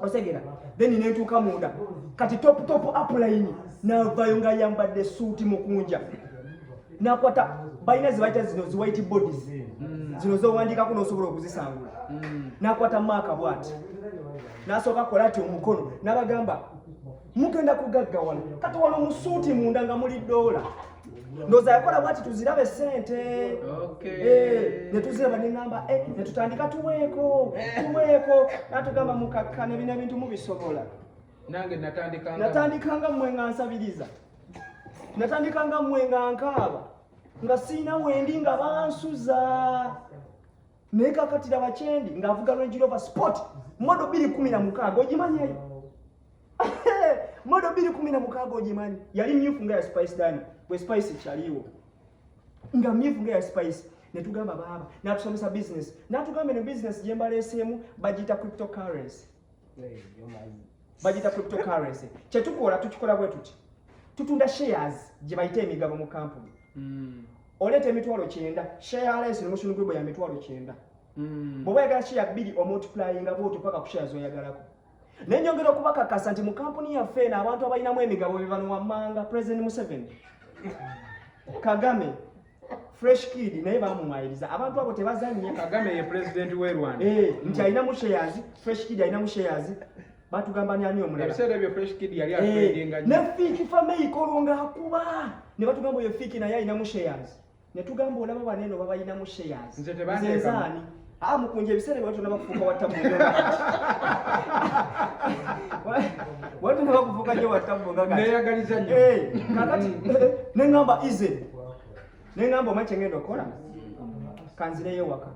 osegera then nentuuka munda kati top upline navayo nga yambadde suuti mukunja nakwata balina zibayita zino zi white bodies zino zowandiikako n'osobola okuzisangula nakwata maaka bwati nasooka kola ati omukono nabagamba mugenda kugaggawala kati wano musuuti munda nga muli $. Ndoza yakola bwati tuzirabe sente netuziraba nengamba netutandika tuweeko natugamba mukakkane bina bintu mubisobola nange natandikanga mmwe nga nsabiriza natandikanga mmwe nga nkaaba nga siina wendi nga bansuza naye kakatira bakyendi ng'avuga Range Rover Sport modo 216 ogimanyi modo 216 ogimanyi yali myufu nga ya Spice Dana bwe Spice kyaliwo nga myufu nga ya Spice netugamba baba natusomesa business natugamba ne business gye mbaleseemu bagita cryptocurrency kyetukola tukikola bwe tuti tutunda shares gye bayita emigabo mu company oleeta emitwalo 9 share nemushunu gwebo ya mitwalo 9 bw'oba oyagala share 2 omultiplyinga bwotyo paka ku shares oyagalako nenyongera okubakakasa nti mu kampuni yaffe eno abantu abalinamu emigabo bivano wammanga President Museveni Kagame Fresh Kid naye bamumwayiriza abantu abo tebazanye Kagame ye president w'e Rwanda nti alinamu shares Fresh Kid alinamu shares batugamba ni ani omulala ebiseera ebyo Fresh Kid yali atwedinga ne Fiki family kolonga akuba ne batugamba oyo Fiki naye alinamu shares ne tugamba olaba baneno babalinamu shares nze tebanteeka mukunja ebiseera bye batona bakufuuka wattabuyo watona bakufuuka gye wattabuyo neyagaliza nnyo kakati nengamba ize nengamba omanyi kyengenda okola kanzireyo waka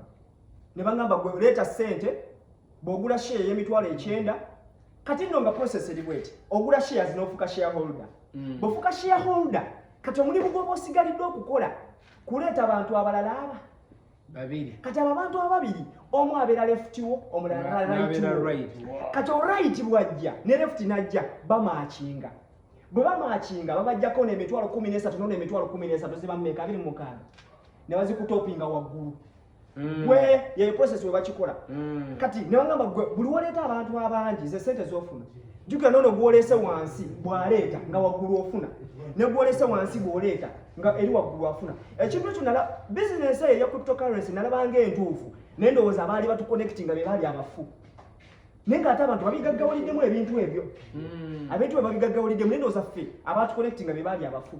ne bagamba gwe leeta ssente bw'ogula share y'emitwalo 9 kati nno nga process eri bweti ogula shares n'ofuuka shareholder bw'ofuuka shareholder kati omulimu gw'oba osigaliddwa okukola kuleeta abantu abalala babiri kati abantu ababiri omu abeera left wo omulala right kati right bwajja ne left najja bamaakinga bwe bamaakinga babajjako n'emitwalo 13 n'emitwalo 13 zibammeka 26 ne bazikutopinga waggulu gwe ye process we bakikola kati ne bagamba gwe buli waleeta abantu abangi ze sente z'ofuna jukira nono gwolese wansi bwaleeta nga waggulu ofuna ne gwolese wansi bw'oleeta nga eri waggulu afuna ekintu ekyo nala bizinesi eyo ya cryptocurrency nalabanga entuufu naye ndowooza abaali batuconnectinga be baali abafu naye ng'ate abantu babigaggawuliddemu ebintu ebyo ebintu bwe babigaggawuliddemu naye ndowooza ffe abatuconnectinga be baali abafu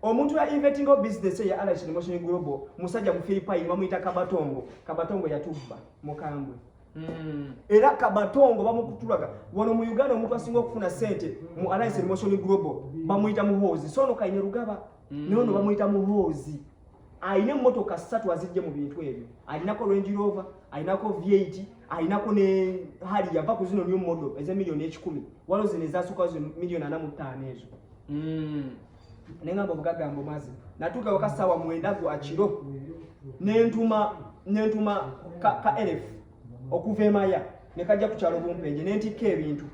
omuntu ya inventingo business eya Alliance Motion Global musajja mu Philippines bamuyita Kabatongo yatubba mukambwe era Kabatongo bamukutulaga wano mu Uganda omuntu asinga okufuna sente mu Alliance Motion Global bamuyita muhoozi sono kaine rugaba nono bamuyita muhoozi aine motoka 3 azijje mu bintu ebyo alinako Range Rover alinako V8 alinako ne hali yava ku zino new model eze milioni 10 walo zine zasuka zo milioni 45 ezo nenga bobugagambo mazi natuka wakasawa muendago akiro nentuma ka elef okuvemaya nekajja kukyalo bumpenje nentika ebintu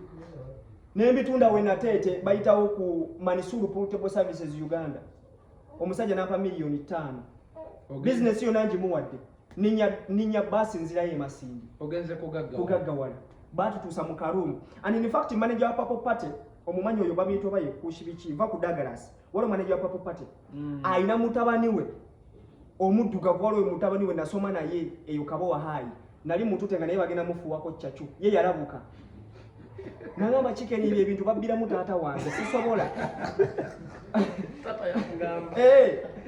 nembitunda wenatete bayitawo ku Manisuru Portable Services Uganda omusajja nampa milioni 5 business yo nanji muwadde ninya basi nzira ye Masindi ogenze kugaggawala batu tusa mu Karumu and in fact manager wa Purple Party omumanyi oyo babiyito baye kushibiki va ku Douglas wala manager wa Purple Party aina mutabani we omuddugavu wala mutabani we nasoma naye eyo Kabowa High nali mututenga naye bagenda mufuwako chachu ye yalabuka nangamba chicken ibyo ebintu babira mutata wange sisobola tata yangamba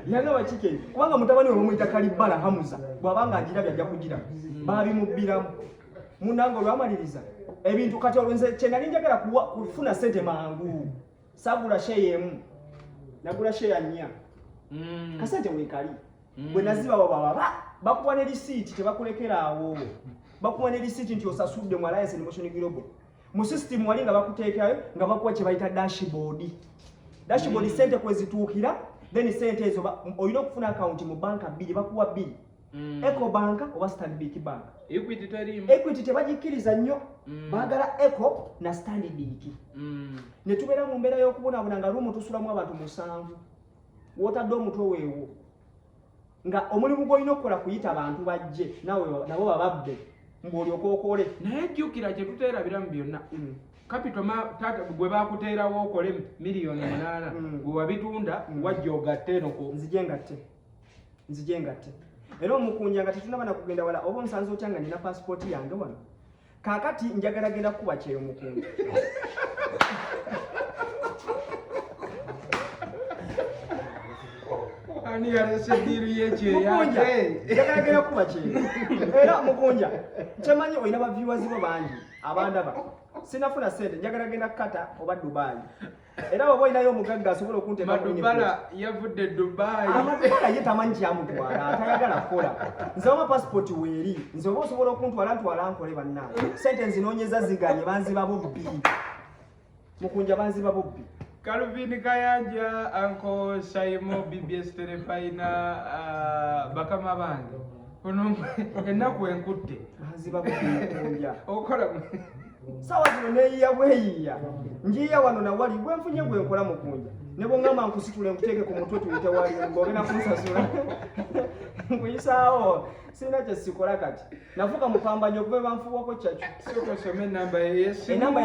yangamba chicken kubanga mutabani we omuyita Kalibala Hamuza bwabanga ajira byajja kugira babi mubira munango lwamaliriza ebintu kati olwenze chenali njagala kufuna sente mangu sagula sheyemu nagula sheya nya kasente wekali bwe naziba baba bakuwa ne receipt tebakulekera awo bakuwa ne receipt nti osasudde mu Alliance Motion Global mu system wali nga bakuteekayo nga bakuwa kye bayita dashboard sente kwezituukira then sente ezo oyina okufuna account mu banka 2 bakuwa 2 Eco Bank oba Stanbic Bank Equity tebagikiriza nnyo baagala Eco na Stanbic ne tubeera mu mbeera y'okubonabona nga lumu tusulamu abantu 7 wotadde omutwe weewo nga omulimu gw'olina okukola kuyita abantu bajje nawe nabo bababbe ng'olyoka okole naye jjukira kye tuteerabiramu byonna capital tata gwe bakuteerawo okole milioni 8 gwe wabitunda wajja ogatte enoko nzije ngatte era omukunja nga tetunaba na kugenda wala oba nsanze otyanga nina passport yange wano kaakati njagala genda kuba kyeyo omukunja ani yalese diru yekyeyaate njagala genda kuba kyeyo era mukunja kyemanyi olina ba viewers bo bangi abandaba sinafuna sente njagala genda kata oba Dubai era baba olinayo omugagga asobola okunteka Madubala yavudde Dubai Madubala ye tamanyi kyamutwala atayagala kukola nze oma passport weeri nze oba osobola okuntwala ntwala nkole bannange sente nzinoonyeza ziganye banziba bubbi mukunja banziba bubbi Calvin Kayanja Uncle Saimo BBS Telefaina bakama bange ono ennaku enkutte banziba bubbi mukunja okola sawa zino neyiya bweyiya njiya wano na wali gwe nfunye gwe nkola mukunja ne bongamba nkusitule nkuteeke ku mutwe tuyite wali ngogena kunsasula nkuyisaawo sirina kye sikola kati nafuka mupambanyo okuba banfuwako kyacu sokosome enamba yeyesimu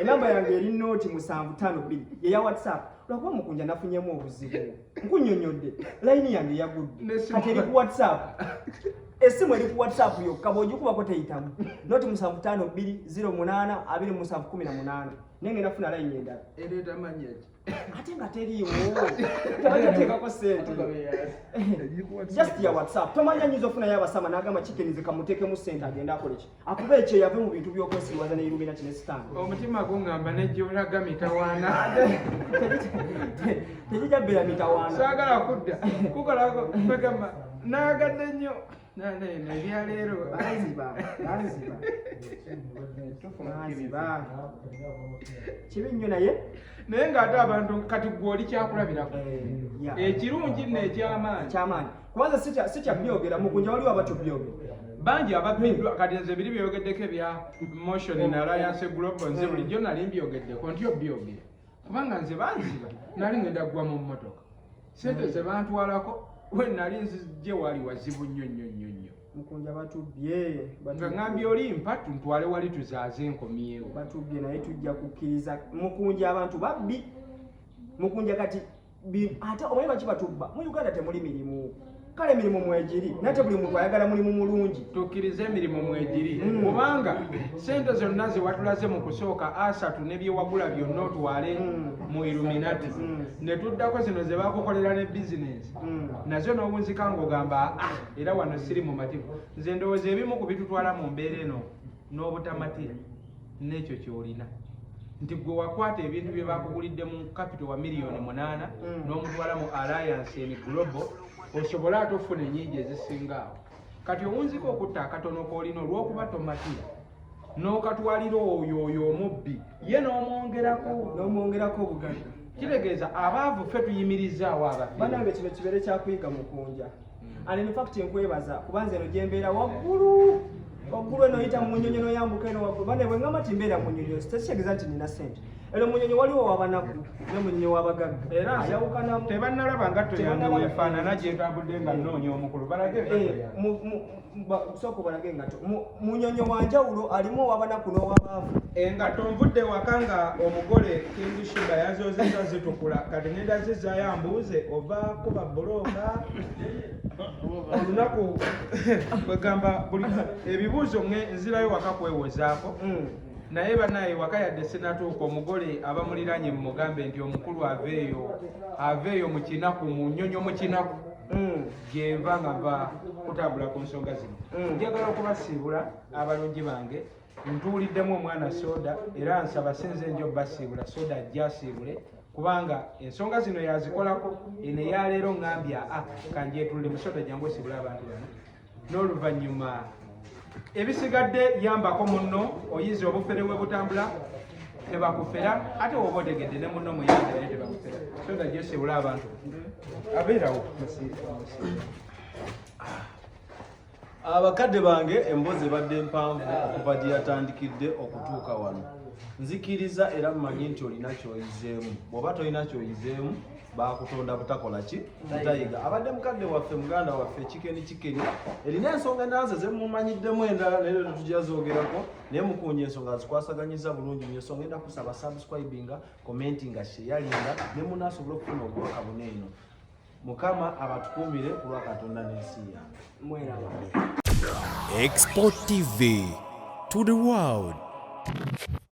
enamba yange eri nooti 752 yeya WhatsApp lwakuba mukunja nafunyemu obuzibu nkunyonyodde layini yange yagudde kati eri ku WhatsApp esimu eri ku WhatsApp yokka bw'ogikubako teyitamu noti 752082718 nenge nafuna layini endala ereeta manyaki ate nga teriiwo tebateekako sente just ya WhatsApp tomanya nyiza ofuna yabasama n'agamba chicken zikamuteekemu sente agenda akoleki akuba ekyo yave mu bintu by'okwesiwaza ne Illuminati ne Satan omutima gungamba nejjolaga mitawaana tejija bbeera mitawaana saagala kudda kukolako kwegamba naagadde nnyo nebyaleero banziba kibi nnyo naye ng'ate abantu kati gw'oli kyakulabirako ekirungi n'ekyamaanyi kubanza si kya byogera mukunja waliwo abatyo byogera bangi ababbiddwa kati nze biri byogeddeko ebya motion na Alliance Global nze bulijjo nali mbyogeddeko nti obyogere kubanga nze banziba nali ngenda ggwa mu mmotoka sente ze bantwalako we nali nzije wali wazibu nnyo mukunja batubye nga ngambye oli mpatu ntwale wali tuzaaze enkomyewo batubye naye tujja kukkiriza mukunja abantu babbi mukunja kati ate omanyi lwaki batubba mu Uganda temuli mirimu kale emirimu mwegiri nate buli muntu ayagala mulimu mulungi tukkirize emirimu mwegiri kubanga sente zonna zewatulaze mu kusooka asatu nebyewagula byonna otwale mu Illuminati ne tuddako zino ze bakukolera ne bizinesi nazo n'owunzika ng'ogamba era wano siri mu mativu nze ndowooza ebimu ku bitutwala mu mbeera eno n'obutamatira n'ekyo ky'olina nti gwe wakwata ebintu bye bakugulidde mu capital wa miliyoni 8 n'omutwala mu alliance en global osobola ate ofuna ennyingi ezisinga awo kati owunzika okutta akatono k'olina olw'okuba tomatira n'okatwalira oyo omubbi ye n'omwongerako obugagga kitegeeza abaavu ffe tuyimirizaawo abafi banange kino kibeere kyakuyiga mukunja and in fact nkwebaza kubanza eno gyembeera waggulu eno oyita mu munyonyo n'oyambuka eno waggulu bane bwe ngamba ti mbeera mu munyonyo tekitegeeza nti nina sente eno munyonyo waliwo wabanaku ne munyonyo w'abagagga era ayawukanamu tebannalaba ngatto yange weefaanana gyetambudde nga nnoonya omukulu balage sooka balage engatto munyonyo wanjawulo alimu owabanaku n'owabaavu engatto nvudde waka nga omugole kindishuga yazozeza zitukula kati ngenda zizaayo ambuuze ova kuba bulooka olunaku bwegamba buli ebibuuzo nzirayo waka kwewozaako naye banaye waka yadde sinatuuka omugole abamuliranye mumugambe nti omukulu aveeyo mu kinaku mu nnyonyo mu kinaku gyenva nga nva kutambula ku nsonga zino njagala okubasiibula abalungi bange ntuuliddemu omwana soda era nsaba sinze njo basiibula soda ajja asiibule kubanga ensonga zino yazikolako eno eyaleero ŋŋambya kanjeetulire musoda jangu esiibula abantu bano n'oluvannyuma ebisigadde yambako munno oyize obufere bwe butambula tebakufera ate woba otegedde ne munno muyamba naye tebakufera soda gyesiibula abantu abeerawo abakadde bange emboozi ebadde mpanvu okuva gye yatandikidde okutuuka wano nzikiriza era mmanyi nti olina kyoyizeemu bw'oba tolina kyoyizeemu bakutonda butakola ki butayiga abadde mukadde waffe muganda waffe kikeni erina ensonga nanze zemumanyiddemu endala naye tetujazoogerako naye mukunja ensonga zikwasaganyiza bulungi nnyo ensonga enda kusaba subscribinga commentinga sheyalinga ne munno asobole okufuna obubaka buno eno mukama abatukuumire ku lwa katonda n'ensi yange mweraba Export TV to the world.